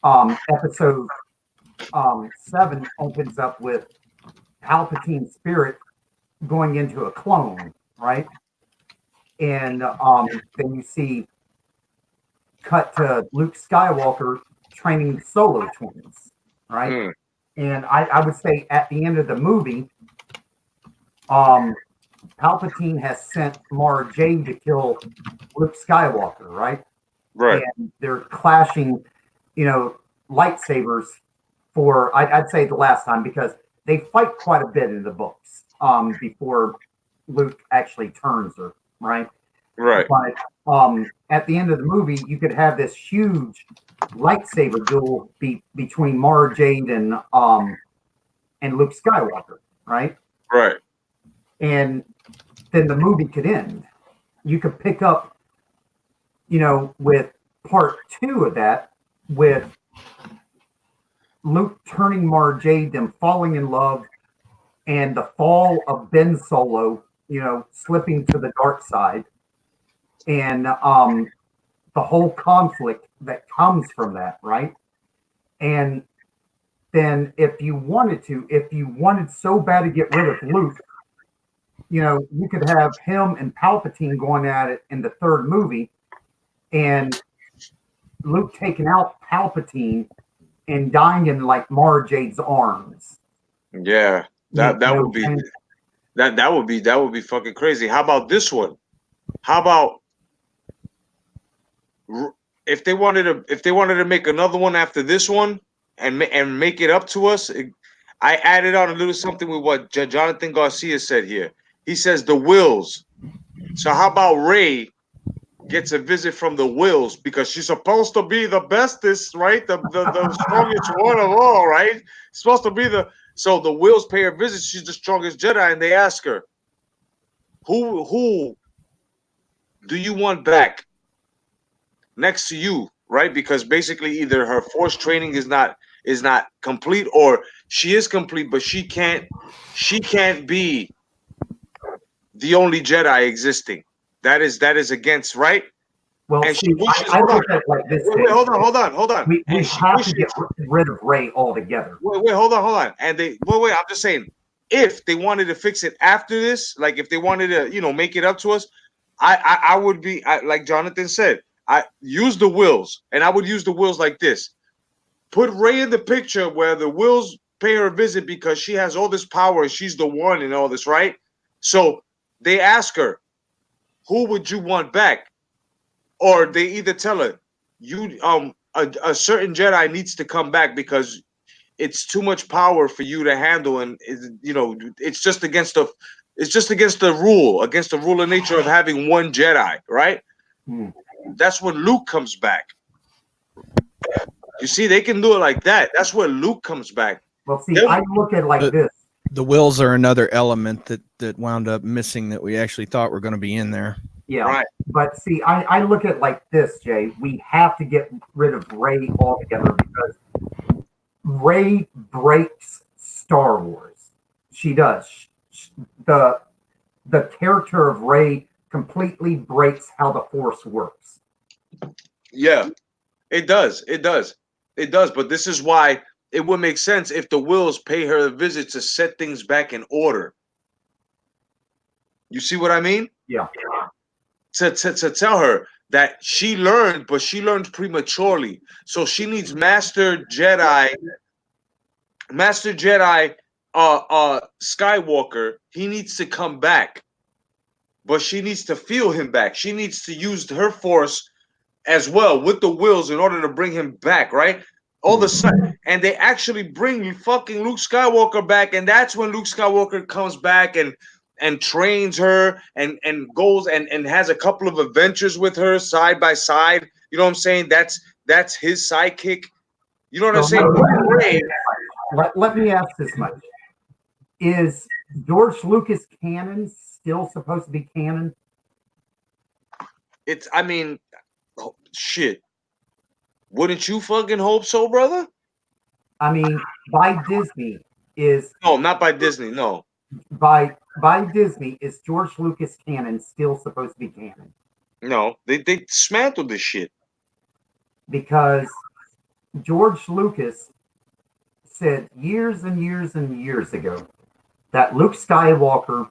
episode 7 opens up with Palpatine's spirit going into a clone, right? And then you see cut to Luke Skywalker training the Solo twins, right? Mm. And I would say at the end of the movie, Palpatine has sent Mara Jade to kill Luke Skywalker, right? Right. And they're clashing, lightsabers for, I'd say the last time, because they fight quite a bit in the books before Luke actually turns her, right? Right. But at the end of the movie, you could have this huge lightsaber duel between Mara Jade and Luke Skywalker, right? Right. And then the movie could end. You could pick up, with part 2 of that, with Luke turning Mara Jade, them falling in love, and the fall of Ben Solo, slipping to the dark side, and the whole conflict that comes from that, right? And then if you wanted so bad to get rid of Luke, you could have him and Palpatine going at it in the third movie, and Luke taking out Palpatine and dying in like Mara Jade's arms. Yeah. That would be that would be fucking crazy. How about this one? How about if they wanted to make another one after this one and make it up to us? I added on a little something with what Jonathan Garcia said here. He says the Wills. So how about Rey gets a visit from the Wills because she's supposed to be the bestest, right? The strongest one of all, right? Supposed to be so the Wills pay her visit. She's the strongest Jedi, and they ask her, "Who do you want back next to you?" Right? Because basically, either her force training is not complete, or she is complete, but she can't be the only Jedi existing. That is against, right? Well, and see, she wishes. I look at it like this. Wait, hold on. We And she have wishes, to get rid of Rey altogether. wait, hold on. And wait. I'm just saying, if they wanted to fix it after this, like if they wanted to, make it up to us, I would be like Jonathan said. I use the Wills, and I would use the Wills like this. Put Rey in the picture where the Wills pay her a visit because she has all this power and she's the one and all this, right? So they ask her, who would you want back? Or they either tell her, you a certain Jedi needs to come back because it's too much power for you to handle, and it's just against the rule of nature of having one Jedi, right? Hmm. That's when Luke comes back. You see, they can do it like that. That's where Luke comes back. Well, see, I look at it like this. The wills are another element that wound up missing that we actually thought were going to be in there. Yeah. Right. But see, I look at it like this, Jay. We have to get rid of Rey altogether because Rey breaks Star Wars. She does. The character of Rey completely breaks how the Force works. Yeah, it does. It does. It does. But this is why it would make sense if the Wills pay her a visit to set things back in order. You see what I mean? Yeah. To tell her that she learned, but she learned prematurely. So she needs Master Jedi Skywalker. He needs to come back. But she needs to feel him back. She needs to use her force as well with the Wills in order to bring him back, right? All of a sudden, and they actually bring fucking Luke Skywalker back, and that's when Luke Skywalker comes back and trains her and goes and has a couple of adventures with her side by side. You know what I'm saying? That's his sidekick. You know what I'm saying? Let me ask this much. Is George Lucas canon still supposed to be canon? I mean, oh, shit. Wouldn't you fucking hope so, brother? I mean, by Disney is... No, not by Disney, no. By Disney, is George Lucas canon still supposed to be canon? No, they dismantled this shit. Because George Lucas said years and years and years ago that Luke Skywalker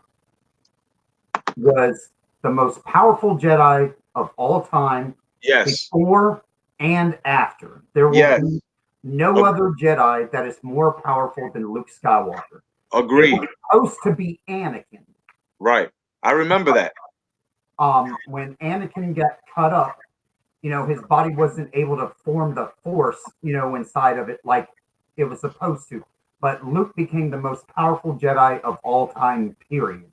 was the most powerful Jedi of all time. Yes. Before and after. There will be no other Jedi that is more powerful than Luke Skywalker. Agreed. It was supposed to be Anakin. Right. I remember that. When Anakin got cut up, his body wasn't able to form the Force, inside of it like it was supposed to. But Luke became the most powerful Jedi of all time, period.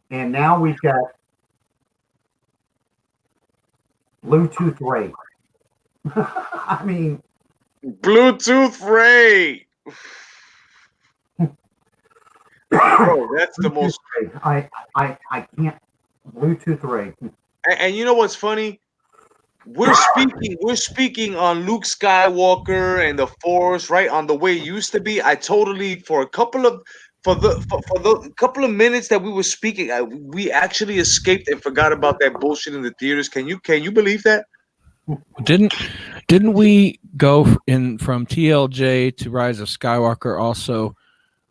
And now we've got Bluetooth Rey. I mean, Bluetooth Rey. Bro, that's the most. I can't. Bluetooth Rey. And you know what's funny? We're speaking on Luke Skywalker and the Force, right? On the way it used to be. I totally for the couple of minutes that we were speaking, we actually escaped and forgot about that bullshit in the theaters. Can you believe that? Didn't we go from TLJ to Rise of Skywalker also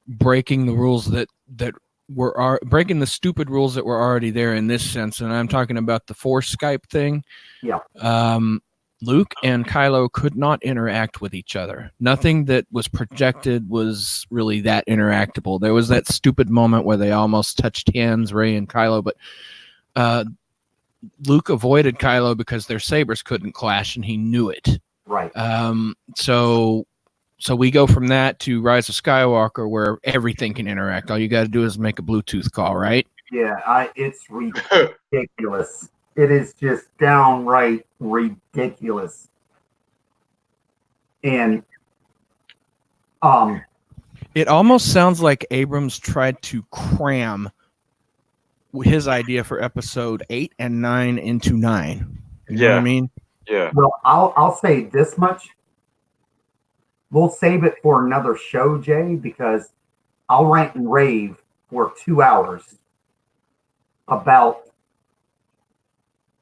breaking the rules that were breaking the stupid rules that were already there in this sense? And I'm talking about the Force Skype thing. Yeah. Luke and Kylo could not interact with each other. Nothing that was projected was really that interactable. There was that stupid moment where they almost touched hands, Rey and Kylo, but Luke avoided Kylo because their sabers couldn't clash, and he knew it. Right. So we go from that to Rise of Skywalker, where everything can interact. All you got to do is make a Bluetooth call, right? Yeah, it's ridiculous. It is just downright ridiculous. And it almost sounds like Abrams tried to cram his idea for episode 8 and 9 into 9. You know what I mean? Yeah. Well, I'll say this much. We'll save it for another show, Jay, because I'll rant and rave for 2 hours about,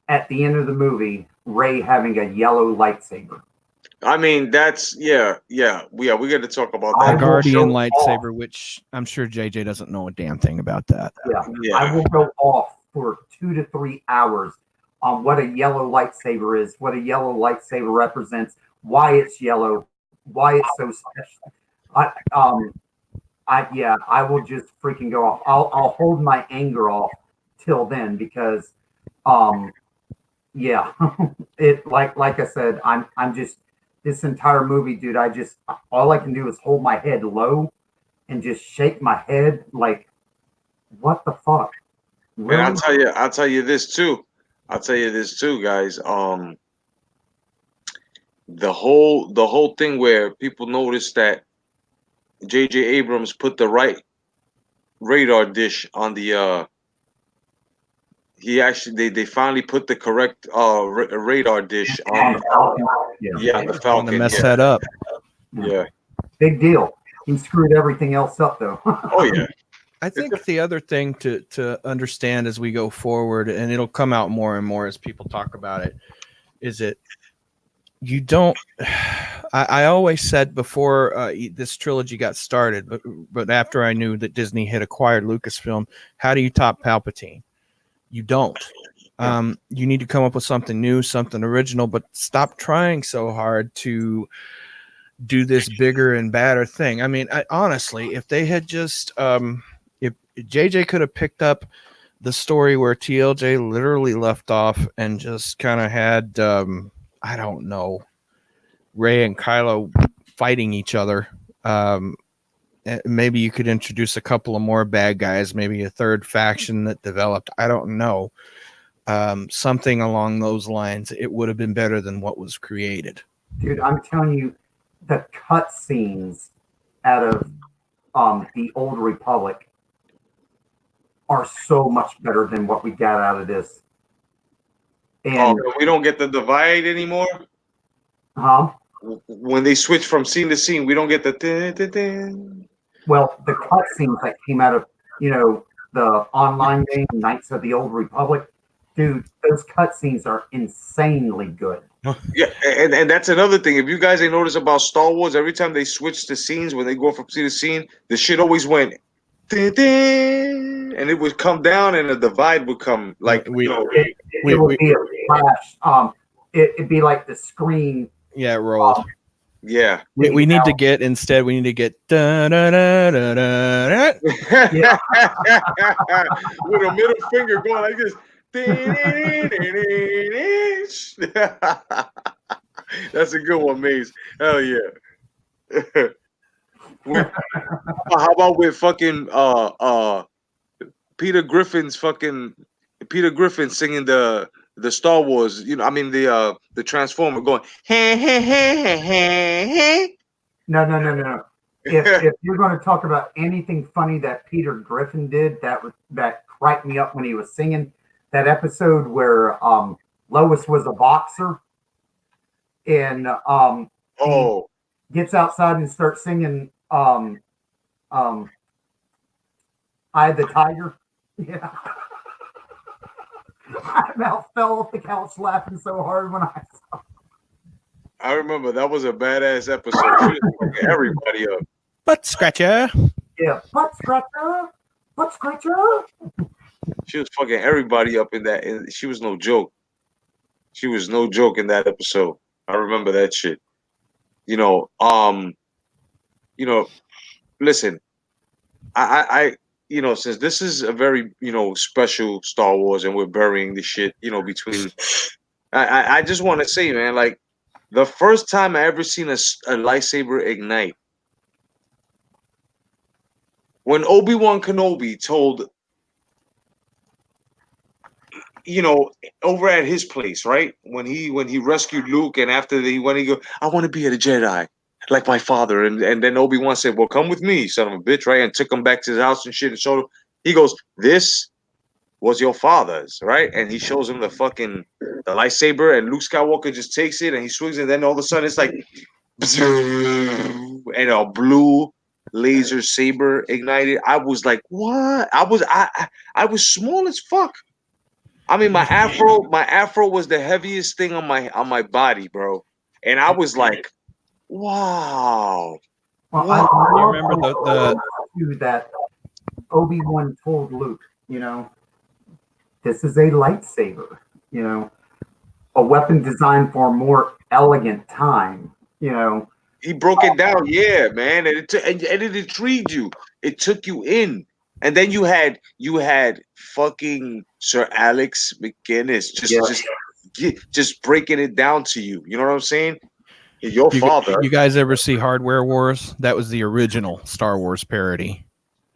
at the end of the movie, Rey having a yellow lightsaber. I mean, that's we got to talk about The that. Guardian lightsaber, which I'm sure JJ doesn't know a damn thing about that. Yeah. I will go off for 2 to 3 hours on what a yellow lightsaber is, what a yellow lightsaber represents, why it's yellow, why it's so special. I will just freaking go off. I'll hold my anger off till then because, it like I said, I'm just this entire movie, dude. All I can do is hold my head low and just shake my head like, what the fuck? Really? And I'll tell you this too, guys. the whole thing where people noticed that J.J. Abrams put the right radar dish on the he actually they finally put the correct radar dish On on the Falcon. Yeah. yeah, on He the was the one that Falcon. messed Yeah, that up. yeah. Big deal. He screwed everything else up, though. Oh yeah. I think the other thing to understand as we go forward, and it'll come out more and more as people talk about it, is that you don't. I always said before this trilogy got started, but after I knew that Disney had acquired Lucasfilm, how do you top Palpatine? You don't. You need to come up with something new, something original, but stop trying so hard to do this bigger and badder thing. I mean, honestly, if they had just, if JJ could have picked up the story where TLJ literally left off and just kind of had, I don't know, Rey and Kylo fighting each other. Maybe you could introduce a couple of more bad guys, maybe a third faction that developed. I don't know. Something along those lines. It would have been better than what was created. Dude, I'm telling you, the cut scenes out of the Old Republic are so much better than what we got out of this. And We don't get the divide anymore. When they switch from scene to scene, we don't get the well, the cut scenes that came out of the online game Knights of the Old Republic, dude, those cut scenes are insanely good. Yeah, and that's another thing. If you guys ain't noticed about Star Wars, every time they switch the scenes, when they go from scene to scene, the shit always went and it would come down and a divide would come like it would be a flash. It'd be like the screen. Yeah, it rolled. Yeah. We need to get instead. We need to get da, da, da, da, da, Yeah. with a middle finger going like this. That's a good one, Maze. Hell yeah. How about with fucking Peter Griffin singing the Star Wars, I mean the Transformer going No. If you're going to talk about anything funny that Peter Griffin did, that cracked me up when he was singing that episode where Lois was a boxer and he gets outside and starts singing Eye of the Tiger. Yeah. I about fell off the couch laughing so hard when I saw it. I remember that was a badass episode. She was fucking everybody up. Butt scratcher. Yeah, butt scratcher. Butt scratcher. She was fucking everybody up in that. And she was no joke. She was no joke in that episode. I remember that shit. Listen, I since this is a very, special Star Wars and we're burying the shit, between, I just want to say, man, like the first time I ever seen a lightsaber ignite, when Obi-Wan Kenobi told, over at his place, right? When he rescued Luke and after when he go, I want to be a Jedi like my father. And then Obi-Wan said, well, come with me, son of a bitch, right? And took him back to his house and shit and showed him. He goes, this was your father's, right? And he shows him the lightsaber and Luke Skywalker just takes it and he swings it. And then all of a sudden it's like, and a blue laser saber ignited. I was like, what? I was small as fuck. I mean, my afro was the heaviest thing on my body, bro. And I was like, wow. Well, wow. I remember that Obi-Wan told Luke, this is a lightsaber, a weapon designed for a more elegant time, He broke it down, yeah, man, and it intrigued you. It took you in, and then you had fucking Sir Alex McGinnis just breaking it down to you. You know what I'm saying? Your father. You guys ever see Hardware Wars? That was the original Star Wars parody.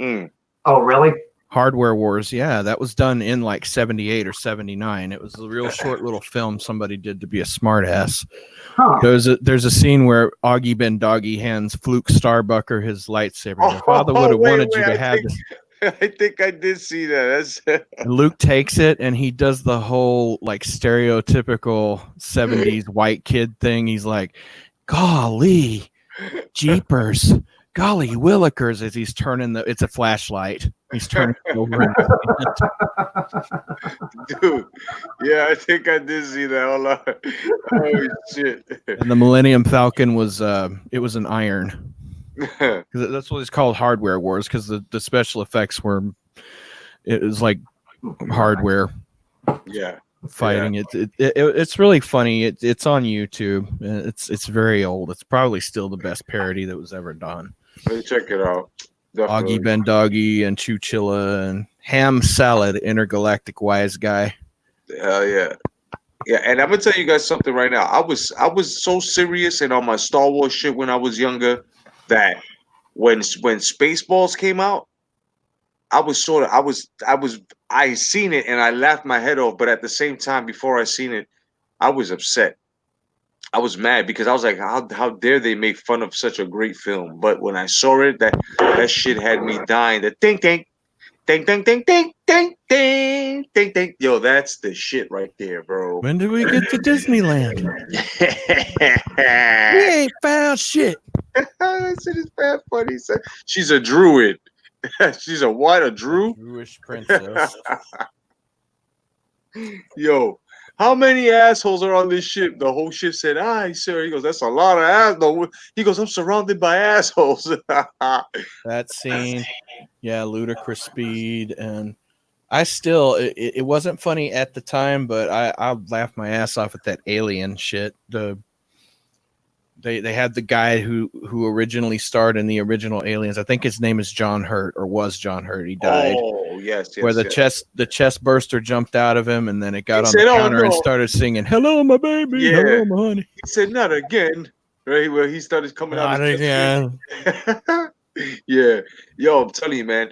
Oh, really? Hardware Wars, yeah, that was done in like 78 or 79. It was a real short little film somebody did to be a smartass. Huh. There's a scene where Augie Ben Doggy hands Fluke Starbucker his lightsaber. Your father would have wanted you to have this. I think I did see that. And Luke takes it and he does the whole like stereotypical 70s white kid thing. He's like, golly, jeepers, golly willikers, as he's turning it's a flashlight. He's turning it over. Dude, yeah, I think I did see that. Hold on. Holy shit. And the Millennium Falcon was it was an iron. Because that's what it's called, Hardware Wars, because the special effects were, it was like hardware Yeah. fighting. It's really funny. It's on YouTube. It's very old. It's probably still the best parody that was ever done. Let me check it out. Definitely. Augie Ben Doggy and Chewchilla and Ham Salad, intergalactic wise guy. Hell yeah. Yeah, and I'm gonna tell you guys something right now. I was so serious and on my Star Wars shit when I was younger that when Spaceballs came out, I seen it and I laughed my head off, but at the same time, before I seen it, I was upset. I was mad because I was like, how dare they make fun of such a great film? But when I saw it, that shit had me dying. The ding ding ding ding ding ding ding ding ding ding. Yo, that's the shit right there, bro. When did we get to Disneyland? We ain't found shit. That shit is bad funny. She's a druid. She's a what? A Drew? Jewish princess. Yo, how many assholes are on this ship? The whole ship said, "Aye, sir." He goes, "That's a lot of ass." No, he goes, "I'm surrounded by assholes." That scene, yeah, ludicrous speed, and I still, it wasn't funny at the time, but I laughed my ass off at that alien shit. They had the guy who originally starred in the original Aliens. I think his name is John Hurt, or was John Hurt. He died. Oh, yes. Where the chest burster jumped out of him, and then it got on said, the "Oh, counter and no." started singing, "Hello, my baby, Yeah. hello, my honey." He said, "Not again." Right where he started coming out. Not again. Yeah, yo, I'm telling you, man.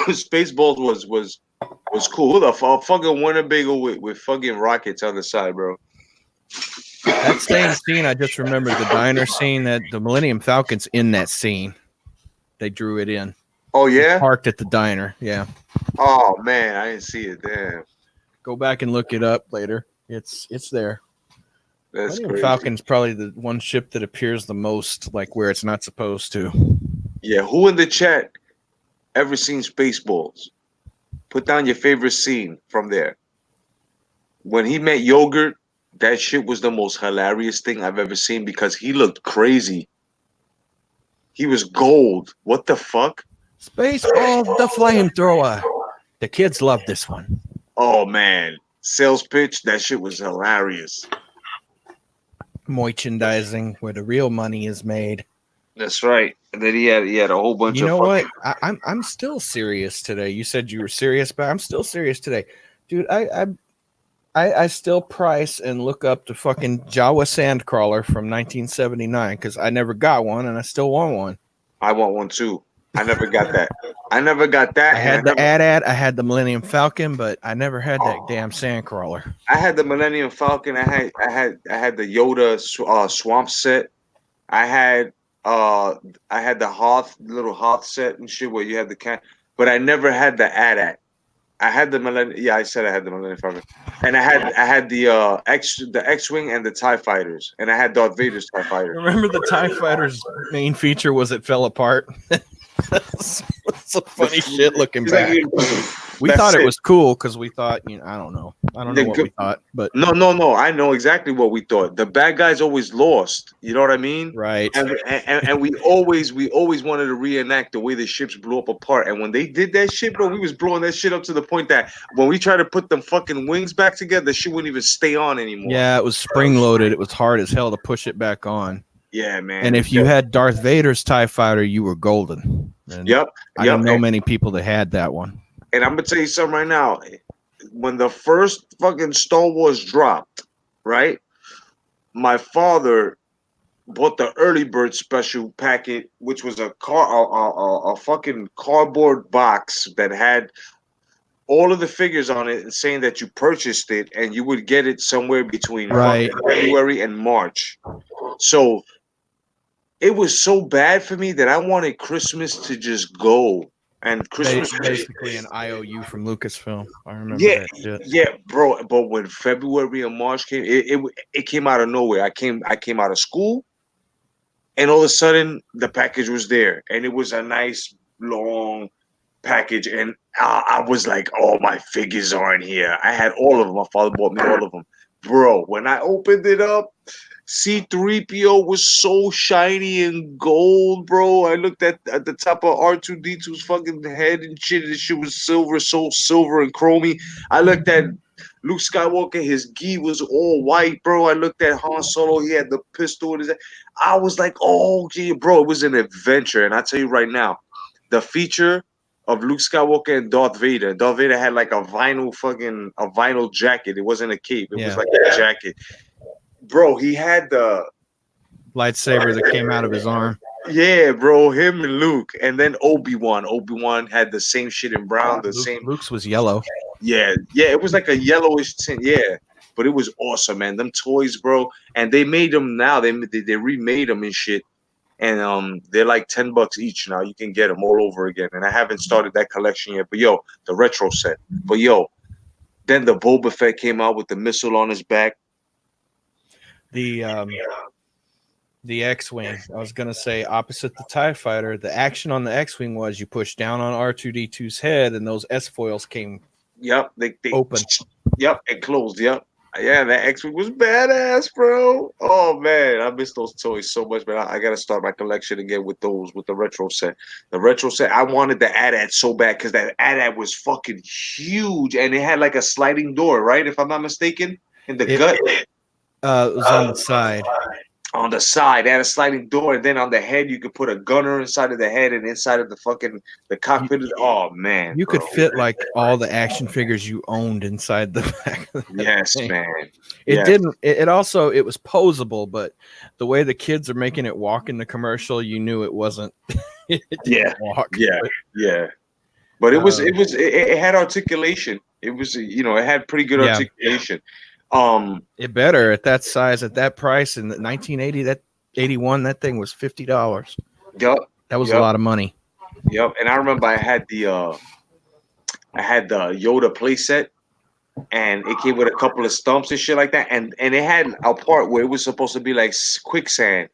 Spaceballs was cool. Who the fucking Winnebago with fucking rockets on the side, bro? That same scene, I just remembered the diner scene. That the Millennium Falcon's in that scene. They drew it in. Oh yeah, Parked at the diner. Yeah. Oh man, I didn't see it. Damn, Go back and look it up later. It's there. that's Millennium crazy. Falcon's probably the one ship that appears the most like where it's not supposed to. Yeah, who in the chat ever seen Spaceballs? Put down your favorite scene from there. When he met Yogurt, that shit was the most hilarious thing I've ever seen because he looked crazy. He was gold. What the fuck? Spaceballs, the flamethrower. The kids love this one. Oh man, sales pitch. That shit was hilarious. Merchandising where the real money is made. That's right. And then he had a whole bunch You of. know what? I'm still serious today. You said you were serious, but I'm still serious today, dude. I still price and look up the fucking Jawa Sandcrawler from 1979 because I never got one and I still want one. I want one too. I never got that. I never got that. I had the AT-AT, I had the Millennium Falcon, but I never had that damn Sandcrawler. I had the Millennium Falcon. I had the Yoda swamp set. I had the Hoth little Hoth set and shit where you had the cat, but I never had the AT-AT. I had the Millennium. Yeah, I said I had the Millennium Falcon, and I had the X-wing and the TIE fighters, and I had Darth Vader's TIE fighter. Remember the TIE fighter's main feature was it fell apart. That's some funny shit looking back. We thought it was cool because we thought, I don't know what we thought, but no, I know exactly what we thought. The bad guys always lost. You know what I mean? Right. And we always wanted to reenact the way the ships blew up apart. And when they did that shit, bro, we was blowing that shit up to the point that when we tried to put them fucking wings back together, the shit wouldn't even stay on anymore. Yeah, it was spring loaded. It was hard as hell to push it back on. Yeah, man. And if you had Darth Vader's TIE fighter, you were golden. And I don't know many people that had that one. And I'm gonna tell you something right now. When the first fucking Star Wars dropped, right? My father bought the early bird special packet, which was a fucking cardboard box that had all of the figures on it, and saying that you purchased it and you would get it somewhere between Right. fucking February and March. So it was so bad for me that I wanted Christmas to just go. And Christmas, Basically an IOU from Lucasfilm. I remember yeah, that shit. yeah, bro. But when February and March came, it came out of nowhere. I came out of school, and all of a sudden the package was there, and it was a nice long package, and I was like, "Oh, my figures are in here." I had all of them. My father bought me all of them, bro. When I opened it up, C3PO was so shiny and gold, bro. I looked at the top of R2D2's fucking head and shit. And shit was silver, so silver and chromy. I looked at Luke Skywalker, his gi was all white, bro. I looked at Han Solo, he had the pistol in his head. I was like, oh, yeah, bro, it was an adventure. And I tell you right now, the feature of Luke Skywalker and Darth Vader. Darth Vader had like a vinyl jacket. It wasn't a cape. It was Yeah. like a jacket. Bro, he had the Lightsaber that came out of his arm. yeah, bro, him and Luke, and then Obi-Wan. Obi-Wan had the same shit in brown, the same. Luke's was yellow. Yeah, yeah, it was like a yellowish tint. Yeah, but it was awesome, man. Them toys, bro, and they made them now. They remade them and shit, and they're like $10 each now. You can get them all over again. And I haven't started that collection yet. But yo, the retro set. But yo, then the Boba Fett came out with the missile on his back. The X-wing. I was gonna say opposite the TIE fighter. The action on the X-wing was you push down on R2D2's head, and those S foils came Yep, they open. Yep, it closed. Yep. Yeah, that X-Wing was badass, bro. Oh man, I miss those toys so much, man. I gotta start my collection again with those, with the retro set. The retro set, I wanted the AT-AT so bad because that AT-AT was fucking huge, and it had like a sliding door, right? If I'm not mistaken, in the gut. It was on the side. On the side, they had a sliding door, and then on the head, you could put a gunner inside of the head and inside of the cockpit. Oh man, You bro. could fit like all the action figures you owned inside the back of that Yes, thing. man. It Yes. didn't. It also it was posable, but the way the kids are making it walk in the commercial, you knew it wasn't. It didn't Yeah. walk. Yeah, yeah. But it had articulation. It was it had pretty good Yeah. articulation. It better at that size, at that price in the 1980, that 81, that thing was $50. Yep, That was a yep, lot of money. yep. And I remember I had the Yoda playset, and it came with a couple of stumps and shit like that, and it had a part where it was supposed to be like quicksand,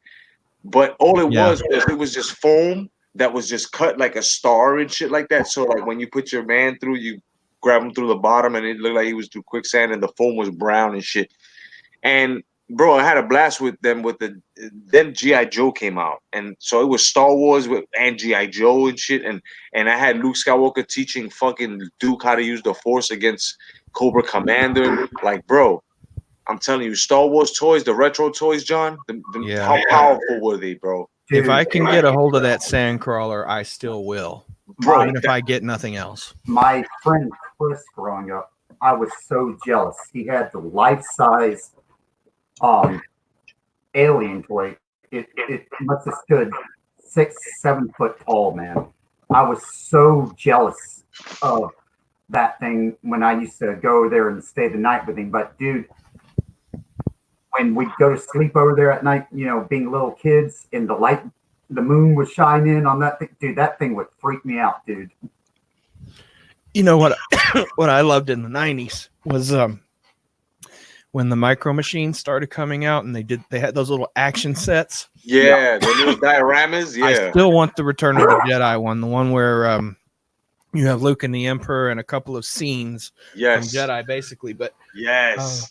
but all it Yeah. was it was just foam that was just cut like a star and shit like that. So like when you put your man through, you grab him through the bottom, and it looked like he was through quicksand, and the foam was brown and shit. And bro, I had a blast with them. Then GI Joe came out, and so it was Star Wars and GI Joe and shit. And I had Luke Skywalker teaching fucking Duke how to use the Force against Cobra Commander. Like, bro, I'm telling you, Star Wars toys, the retro toys, John. Yeah. How powerful were they, bro? If Dude, I can get a hold of that Sandcrawler, I still will. Bro, Even if I get nothing else. my friend Chris growing up, I was so jealous. He had the life-size alien toy. It must have stood 6, 7 foot tall, man. I was so jealous of that thing when I used to go over there and stay the night with him. But dude, when we'd go to sleep over there at night, being little kids, and the moon was shining on that thing, dude, that thing would freak me out, dude. You know what? What I loved in the 90s was when the Micro Machines started coming out, and they had those little action sets. yeah, the little dioramas, I yeah. still want the Return of the Jedi one, the one where you have Luke and the Emperor and a couple of scenes Yes. from Jedi, basically. But Yes.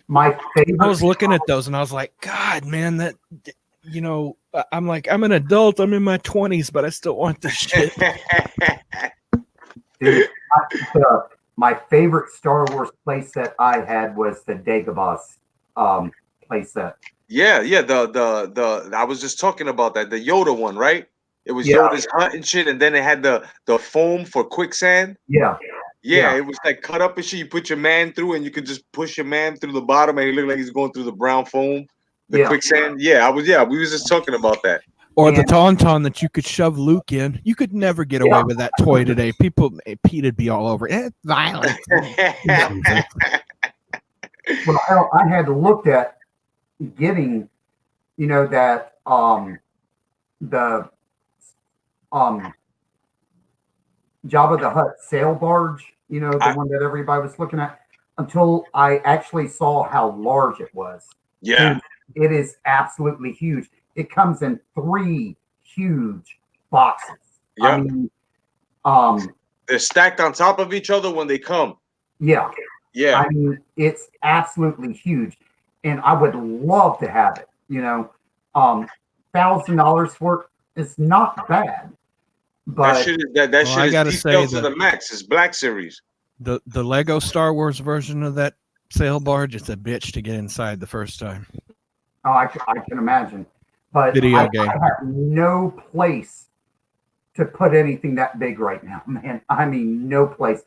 My favorite. I was looking at those, and I was like, God, man, that I'm like, I'm an adult, I'm in my 20s, but I still want this shit. Dude, my favorite Star Wars playset I had was the Dagobah's playset. Yeah, yeah. The I was just talking about that. The Yoda one, right? It was Yeah. Yoda's hut and shit, and then it had the foam for quicksand. Yeah, Yeah, Yeah. it was like cut up and shit. You put your man through, and you could just push your man through the bottom, and he looked like he's going through the brown foam. The Yeah. quicksand. Yeah, I was. Yeah, we was just talking about that. Or the And- tauntaun that you could shove Luke in. You could never get away with that toy today. Pete'd be all over. It's violent. Nonsense. Well, hell, I had to look at getting, that the Jabba the Hutt sail barge, the one that everybody was looking at, until I actually saw how large it was. Yeah. Dude, it is absolutely huge. It comes in 3 huge boxes. Yeah. I mean, They're stacked on top of each other when they come. yeah. Yeah. I mean, it's absolutely huge, and I would love to have it. $1,000 for it is not bad, That but shit is that Well, shit I is gotta detailed say to the max. It's Black Series. The Lego Star Wars version of that sail barge, it's a bitch to get inside the first time. I can imagine. But Video game. I have no place to put anything that big right now, man. I mean, no place.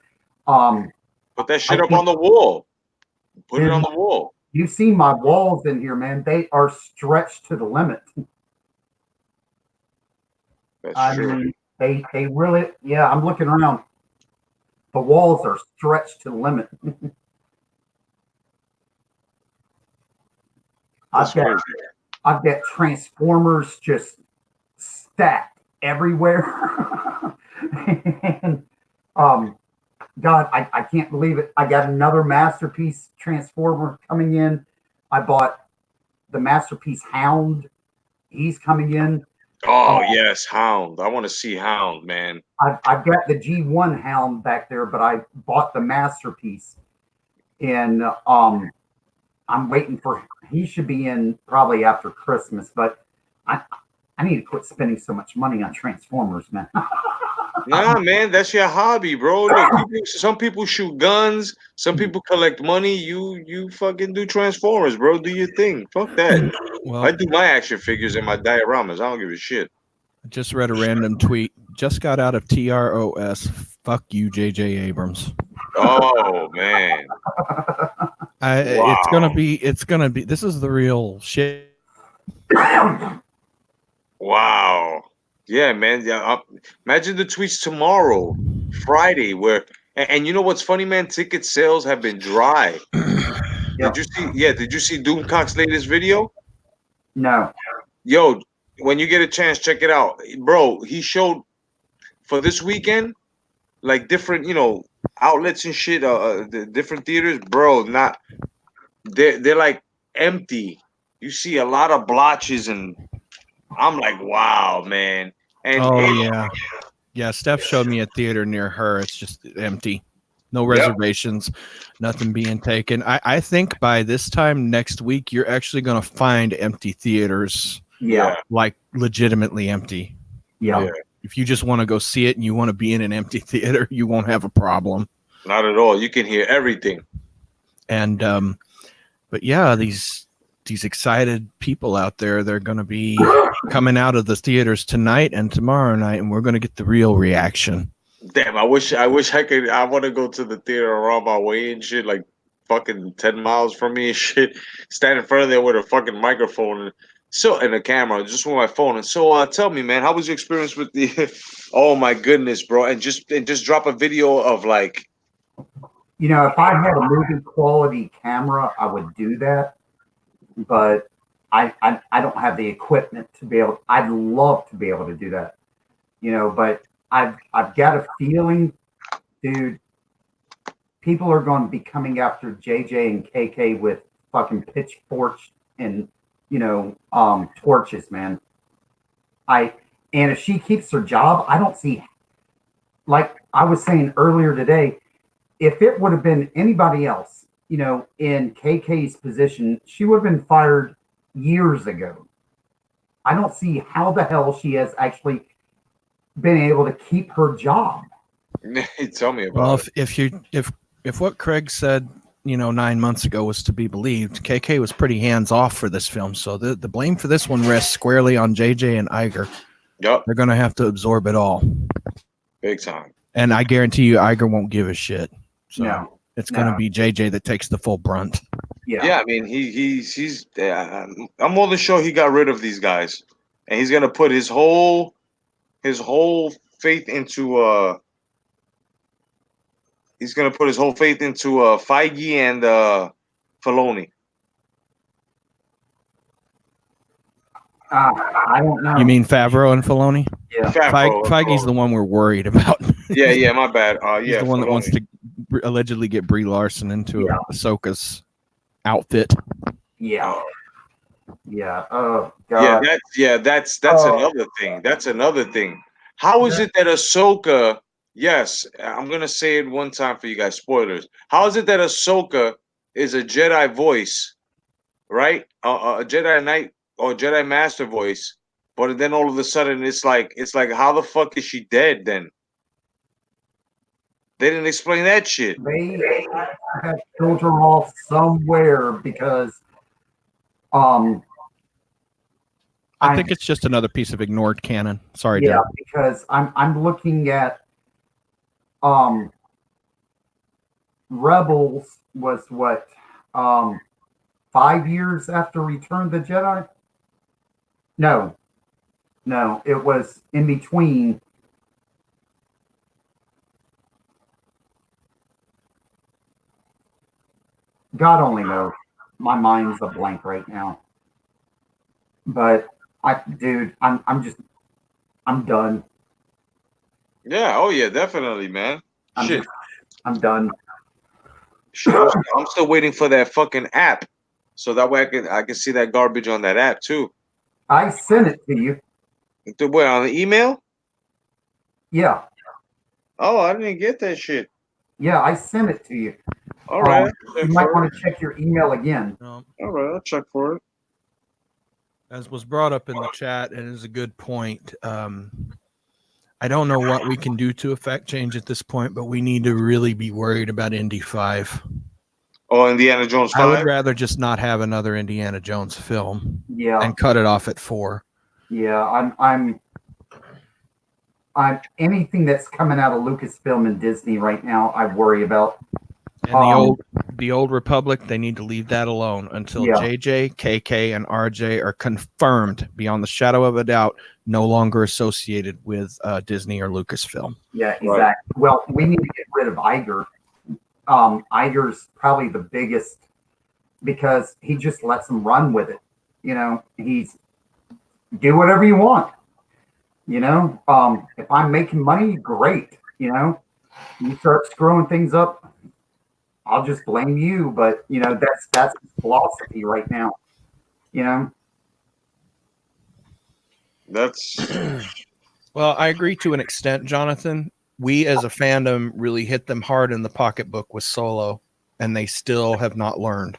Put that shit up on the wall. Put it on the wall. You see my walls in here, man. They are stretched to the limit. That's true. mean, they really, yeah, I'm looking around. The walls are stretched to the limit. That's crazy. I've got Transformers just stacked everywhere. And God, I can't believe it. I got another Masterpiece Transformer coming in. I bought the Masterpiece Hound. He's coming in. Oh yes, Hound. I want to see Hound, man. I've got the G1 Hound back there, but I bought the Masterpiece. And I'm waiting for, he should be in probably after Christmas, but I need to quit spending so much money on Transformers, man. Nah, man, that's your hobby, bro. Look, some people shoot guns, some people collect money. You fucking do Transformers, bro. Do your thing. Fuck that. Well, I do my action figures and my dioramas. I don't give a shit. I just read a random tweet. Just got out of TROS. Fuck you, JJ Abrams. Oh man. It's gonna be. This is the real shit. Wow. Yeah, man. Yeah. Imagine the tweets tomorrow, Friday, where and you know what's funny, man? Ticket sales have been dry. Yep. Did you see? Yeah. Did you see Doomcock's latest video? No. Yo, when you get a chance, check it out, bro. He showed for this weekend, like different, outlets and shit, the different theaters, bro. Not they're like empty. You see a lot of blotches, and I'm like, wow, man. And yeah. Steph showed me a theater near her. It's just empty, no reservations, nothing being taken. I think by this time next week, you're actually gonna find empty theaters. Yeah. Like legitimately empty. Yeah. If you just want to go see it and you want to be in an empty theater, you won't have a problem. Not at all. You can hear everything. And but yeah, these excited people out there, they're going to be coming out of the theaters tonight and tomorrow night, and we're going to get the real reaction. Damn, I wish I could. I want to go to the theater around my way and shit, like fucking 10 miles from me and shit. Stand in front of there with a fucking microphone and a camera, just with my phone. And so, tell me, man, how was your experience with the? Oh my goodness, bro! And just drop a video of like. If I had a movie quality camera, I would do that. But I don't have the equipment to be able. I'd love to be able to do that. But I've got a feeling, dude, people are going to be coming after JJ and KK with fucking pitchforks and torches, man. And if she keeps her job, I don't see, like I was saying earlier today, if it would have been anybody else, in KK's position, she would have been fired years ago. I don't see how the hell she has actually been able to keep her job. Tell me about it. If what Craig said, 9 months ago was to be believed, KK was pretty hands off for this film. So the blame for this one rests squarely on JJ and Iger. Yep. They're going to have to absorb it all. Big time. And I guarantee you Iger won't give a shit. So No. it's going to be JJ that takes the full brunt. Yeah, I mean, he's. I'm more than sure he got rid of these guys, and he's gonna put his whole faith into he's gonna put his whole faith into Feige and Filoni. I don't know. You mean Favreau and Filoni? Yeah. Feige's the one we're worried about. Yeah, my bad. He's Yeah, the one that wants Filoni. to allegedly get Brie Larson into Ahsoka's outfit. Yeah. Yeah. Oh Yeah, God. that's Oh. another thing. That's another thing. How is it that Ahsoka? Yes, I'm gonna say it one time for you guys. Spoilers. How is it that Ahsoka is a Jedi voice, right? A Jedi Knight or Jedi Master voice, but then all of a sudden it's like how the fuck is she dead then? They didn't explain that shit. They have killed her off somewhere because um I think it's just another piece of ignored canon. Sorry, yeah, Dad. because I'm looking at Rebels was what 5 years after Return of the Jedi? No, it was in between. God only knows. My mind's a blank right now. But dude, I'm done. Yeah. Oh yeah, definitely, man. Shit. I'm done. Shit. I'm still waiting for that fucking app, so that way I can see that garbage on that app too. I sent it to you. Where on the email? Yeah. Oh, I didn't get that shit. Yeah, I sent it to you. All right. You might want to check your email again. All right, I'll check for it. As was brought up in the chat, and is a good point. I don't know what we can do to affect change at this point, but we need to really be worried about Indy 5. Oh, Indiana Jones 5? I would rather just not have another Indiana Jones film. Yeah. And cut it off at 4. Yeah, I'm anything that's coming out of Lucasfilm and Disney right now, I worry about. And the old Republic, they need to leave that alone until JJ, KK, and RJ are confirmed beyond the shadow of a doubt, no longer associated with Disney or Lucasfilm. Yeah, exactly. Right. Well, we need to get rid of Iger. Iger's probably the biggest because he just lets them run with it. You know, he's do whatever you want. You know, if I'm making money, great. You know, you start screwing things up, I'll just blame you. But you know, that's his philosophy right now. You know, that's well, I agree to an extent, Jonathan. We as a fandom really hit them hard in the pocketbook with Solo, and they still have not learned.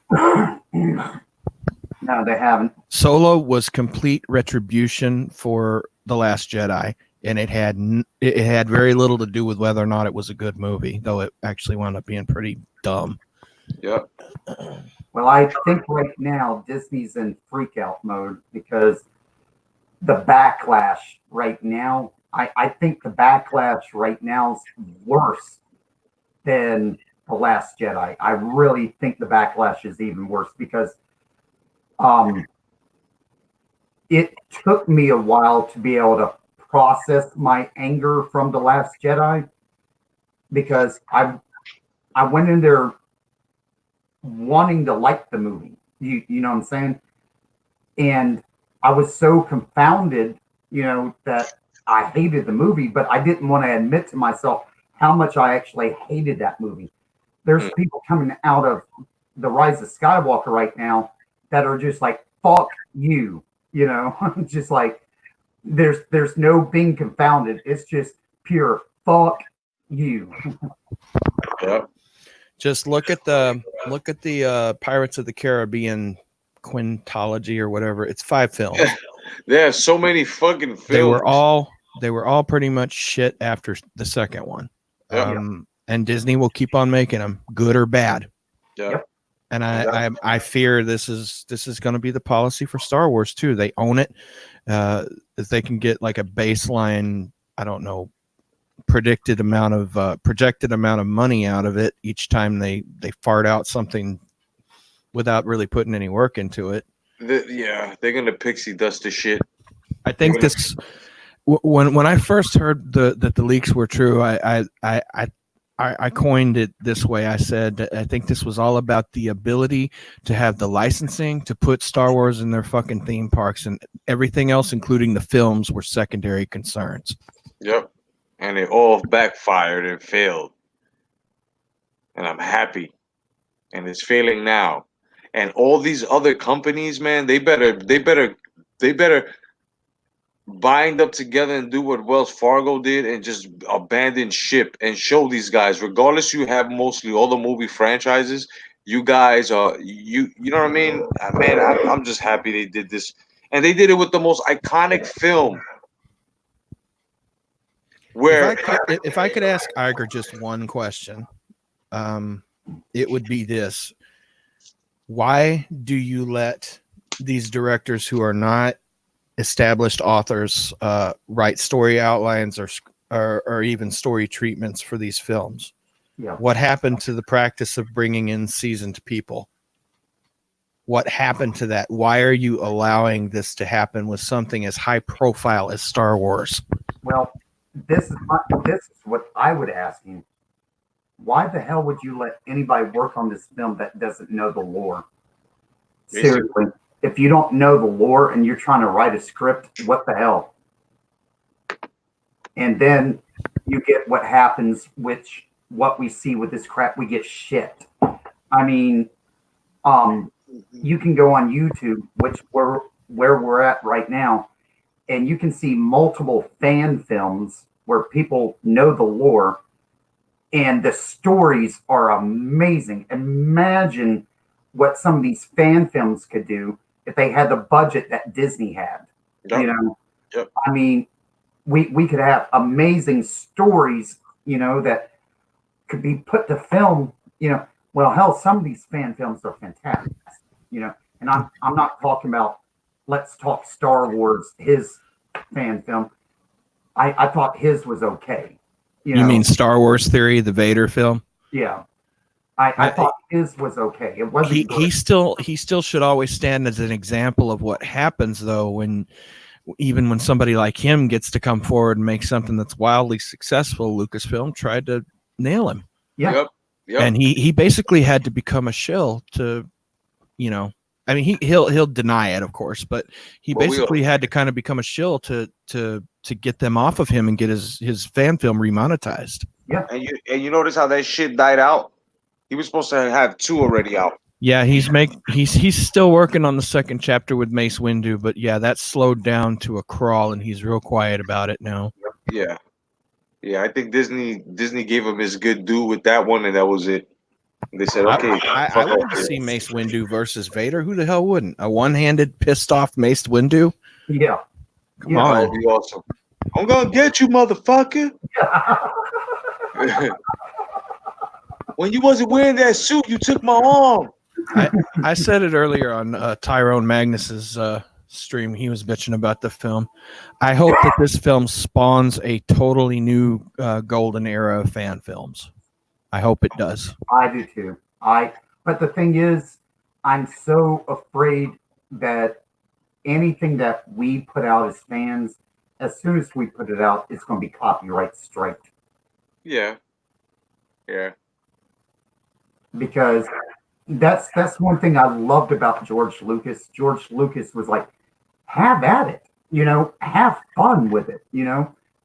No, they haven't. Solo was complete retribution for The Last Jedi, and it had very little to do with whether or not it was a good movie, though it actually wound up being pretty dumb. Yeah. Well, I think right now Disney's in freak out mode because the backlash right now, I think the backlash right now is worse than The Last Jedi. I really think the backlash is even worse because it took me a while to be able to process my anger from The Last Jedi because I went in there wanting to like the movie. You know what I'm saying? And I was so confounded, you know, that I hated the movie, but I didn't want to admit to myself how much I actually hated that movie. There's people coming out of The Rise of Skywalker right now that are just like, fuck you, you know, just like there's no being confounded. It's just pure fuck you. Yeah. Just look at the Pirates of the Caribbean quintology or whatever. It's 5 films. There's so many fucking films. They were all pretty much shit after the second one. Yeah. And Disney will keep on making them, good or bad. Yeah. Yep. And I fear this is going to be the policy for Star Wars too. They own it. If they can get like a baseline, I don't know, projected amount of money out of it each time they fart out something without really putting any work into it. Yeah, they're gonna pixie dust the shit. I think this when I first heard that the leaks were true, I coined it this way. I said I think this was all about the ability to have the licensing to put Star Wars in their fucking theme parks, and everything else, including the films, were secondary concerns. Yep, and it all backfired and failed, and I'm happy. And it's failing now. And all these other companies, man, they better bind up together and do what Wells Fargo did and just abandon ship and show these guys, regardless you have mostly all the movie franchises, you guys are you know what I mean? Man, I'm just happy they did this. And they did it with the most iconic film where If I could ask Iger just one question, it would be this: why do you let these directors who are not established authors write story outlines or even story treatments for these films? Yeah. What happened to the practice of bringing in seasoned people? What happened to that? Why are you allowing this to happen with something as high profile as Star Wars? Well, this is what I would ask you. Why the hell would you let anybody work on this film that doesn't know the lore? Seriously, if you don't know the lore and you're trying to write a script, what the hell? And then you get what happens, which what we see with this crap, we get shit. I mean, you can go on YouTube, which where we're at right now, and you can see multiple fan films where people know the lore and the stories are amazing. Imagine what some of these fan films could do if they had the budget that Disney had. Yep. You know, Yep. I mean, we could have amazing stories, that could be put to film. Well, hell, some of these fan films are fantastic. And I'm not talking about. Let's talk Star Wars. His fan film, I thought his was okay. You mean Star Wars Theory, the Vader film? Yeah. I thought his was okay. It wasn't. He still should always stand as an example of what happens though when somebody like him gets to come forward and make something that's wildly successful. Lucasfilm tried to nail him. Yeah. Yep. And he basically had to become a shill to, I mean he'll deny it, of course, but he basically had to kind of become a shill to get them off of him and get his fan film remonetized. Yeah. And you notice how that shit died out? He was supposed to have 2 already out. Yeah, he's still working on the second chapter with Mace Windu, but yeah, that slowed down to a crawl and he's real quiet about it now. Yeah. Yeah, I think Disney gave him his good due with that one, and that was it. They said, okay. I would see Mace Windu versus Vader. Who the hell wouldn't? A one-handed, pissed off Mace Windu? Yeah. Come on. That would be awesome. I'm gonna get you, motherfucker. When you wasn't wearing that suit, you took my arm. I said it earlier on Tyrone Magnus's stream. He was bitching about the film. I hope that this film spawns a totally new golden era of fan films. I hope it does. I do too. But the thing is, I'm so afraid that anything that we put out as fans, as soon as we put it out, it's going to be copyright striked. Yeah. Yeah. Because that's one thing I loved about George Lucas. George Lucas was like, have at it, have fun with it.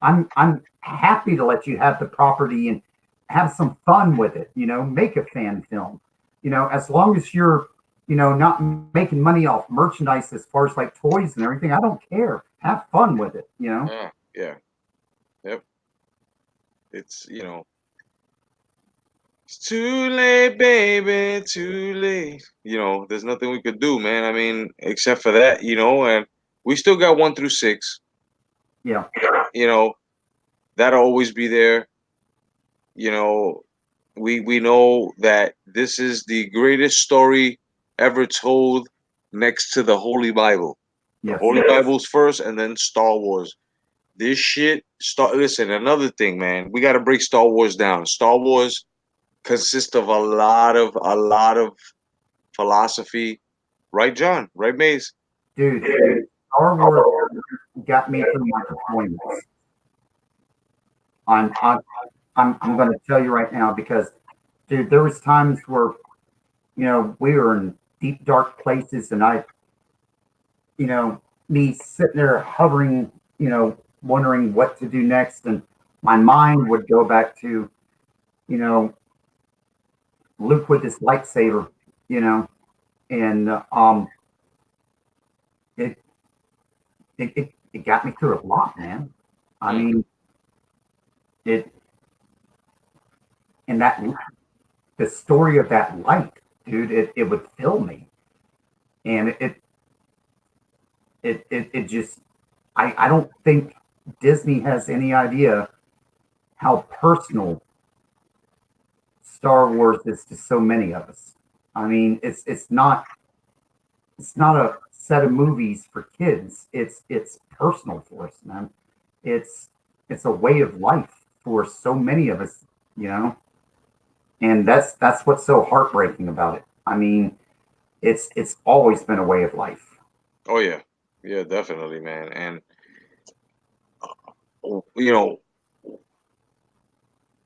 I'm happy to let you have the property and have some fun with it, make a fan film, as long as you're, not making money off merchandise as far as like toys and everything. I don't care. Have fun with it, Yeah. Yep. It's, it's too late, baby, too late. There's nothing we could do, man. I mean, except for that, and we still got 1 through 6. Yeah. That'll always be there. We know that this is the greatest story ever told next to the Holy Bible. Yes. The Holy Bible's first and then Star Wars. This shit, listen, another thing, man, we got to break Star Wars down. Star Wars consists of a lot of philosophy. Right, John? Right, Maze? Dude, Star Wars got me through my deployments. I'm I'm I'm going to tell you right now because, dude, there was times where we were in deep dark places, and me sitting there hovering, wondering what to do next, and my mind would go back to you know Luke with his lightsaber, you know, and it, it got me through a lot, man. I mean, it and that the story of that light, dude, it would fill me, and it just I don't think Disney has any idea how personal Star Wars is to so many of us. I mean, it's not a set of movies for kids. It's personal for us, man. It's it's a way of life for so many of us, you know. And that's what's so heartbreaking about it. I mean, it's always been a way of life. Oh yeah, yeah, definitely, man. And you know,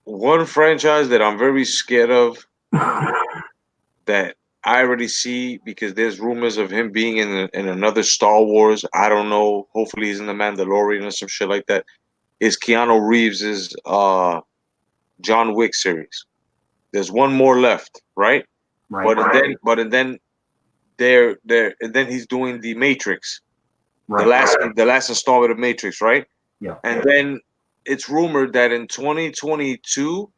one franchise that I'm very scared of that I already see because there's rumors of him being in another Star Wars. I don't know. Hopefully, he's in the Mandalorian or some shit like that. Is Keanu Reeves's John Wick series? There's one more left, right? Right, But then and then he's doing the Matrix, right, the last installment of Matrix, right? yeah. And then it's rumored that in 2022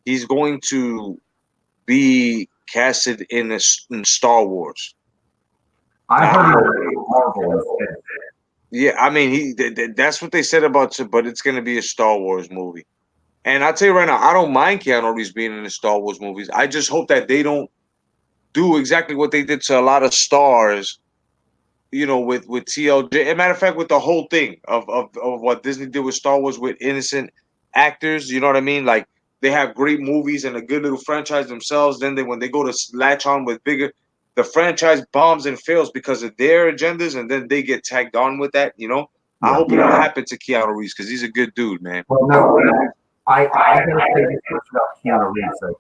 he's going to be casted in Star Wars. I Now, heard it was Marvel instead. yeah, I mean that's what they said about it, but it's going to be a Star Wars movie. And I'll tell you right now, I don't mind Keanu Reeves being in the Star Wars movies. I just hope that they don't do exactly what they did to a lot of stars, with TLJ. As a matter of fact, with the whole thing of what Disney did with Star Wars with innocent actors, you know what I mean? Like they have great movies and a good little franchise themselves. Then when they go to latch on with bigger, the franchise bombs and fails because of their agendas, and then they get tagged on with that. I Yeah. hope it don't happen to Keanu Reeves because he's a good dude, man. Well, no, I gotta say this much about Keanu Reeves. Though.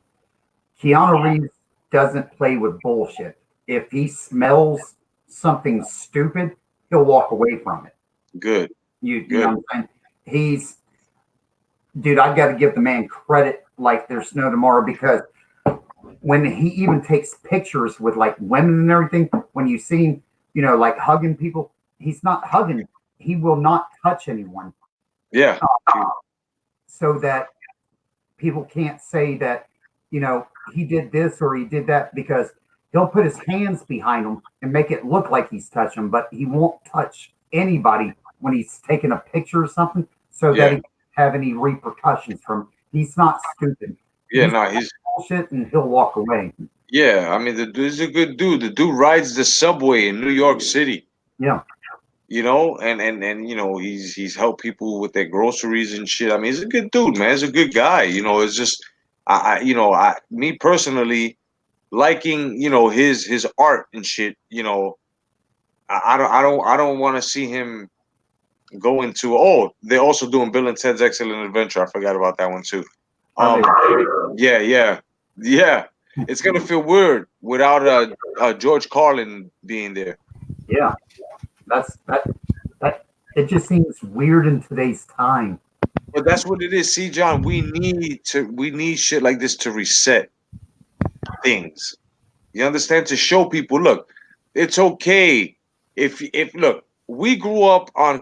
Keanu Reeves doesn't play with bullshit. If he smells something stupid, he'll walk away from it. Good, You know good. what I'm saying? He's dude. I got to give the man credit like there's no tomorrow because when he even takes pictures with like women and everything, when you see him, like hugging people, he's not hugging. He will not touch anyone Yeah, so that people can't say that, he did this or he did that because he'll put his hands behind him and make it look like he's touching them, but he won't touch anybody when he's taking a picture or something so that yeah, he can't have any repercussions from. He's not stupid. yeah. He's No, he's bullshit and he'll walk away. yeah. I mean, the dude's a good dude. The dude rides the subway in New York City. Yeah. And he's helped people with their groceries and shit. I mean, he's a good dude, man. He's a good guy. It's just me personally liking his art and shit. I don't want to see him go into. Oh, they're also doing Bill and Ted's Excellent Adventure. I forgot about that one too. Are Um, they? yeah, yeah, yeah. It's gonna feel weird without George Carlin being there. Yeah. That it just seems weird in today's time. But that's what it is. See, John, we need shit like this to reset things. You understand? To show people, look, it's okay if look, we grew up on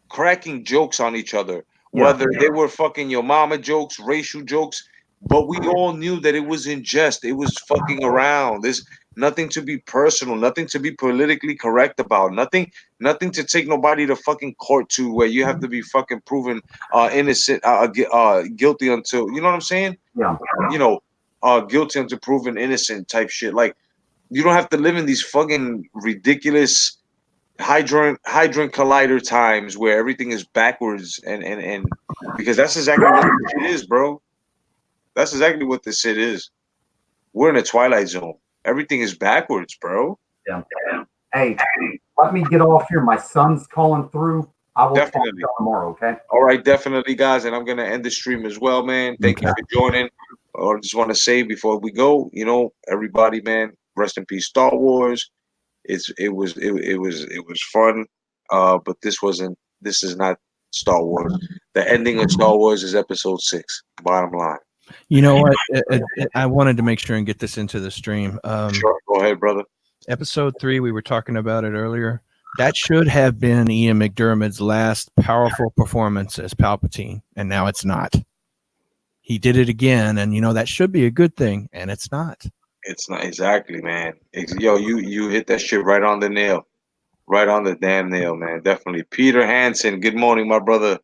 cracking jokes on each other, Yeah. whether they were fucking your mama jokes, racial jokes, but we all knew that it was in jest. It was fucking around. There's nothing to be personal, nothing to be politically correct about, nothing to take nobody to fucking court to where you have to be fucking proven innocent, guilty until you know what I'm saying? Yeah. You know, guilty until proven innocent type shit. Like you don't have to live in these fucking ridiculous hydrogen collider times where everything is backwards and because that's exactly what this shit is, bro. That's exactly what this shit is. we're in a twilight zone. Everything is backwards, bro. Yeah. Hey, let me get off here. My son's calling through. I will talk to Definitely. you tomorrow, okay? All right, definitely, guys. And I'm gonna end the stream as well, man. Thank you Okay. for joining. I just want to say before we go, everybody, man, rest in peace, Star Wars. It was fun. But this wasn't. This is not Star Wars. The ending of Star Wars is Episode 6. Bottom line. You know what? I wanted to make sure and get this into the stream. Sure. Go ahead, brother. Episode 3, we were talking about it earlier. That should have been Ian McDermott's last powerful performance as Palpatine, and now it's not. He did it again, and that should be a good thing, and it's not. It's not exactly, man. Yo, you hit that shit right on the nail. Right on the damn nail, man. Definitely. Peter Hansen, good morning, my brother.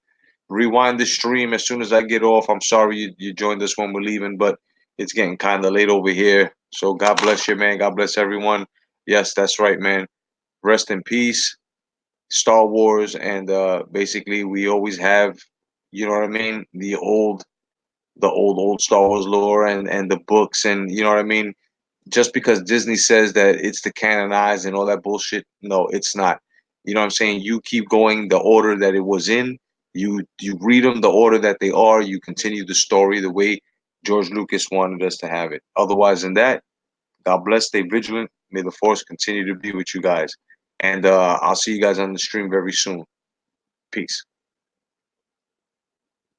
Rewind the stream as soon as I get off. I'm sorry you joined us when we're leaving, but it's getting kind of late over here. So God bless you, man. God bless everyone. Yes, that's right, man. Rest in peace, Star Wars, and basically we always have, you know what I mean, the old Star Wars lore and the books, and you know what I mean. Just because Disney says that it's the canonized and all that bullshit, no, it's not. You know what I'm saying? You keep going the order that it was in. You read them the order that they are. You continue the story the way George Lucas wanted us to have it. Otherwise than that, God bless. Stay vigilant. May the force continue to be with you guys. And I'll see you guys on the stream very soon. Peace.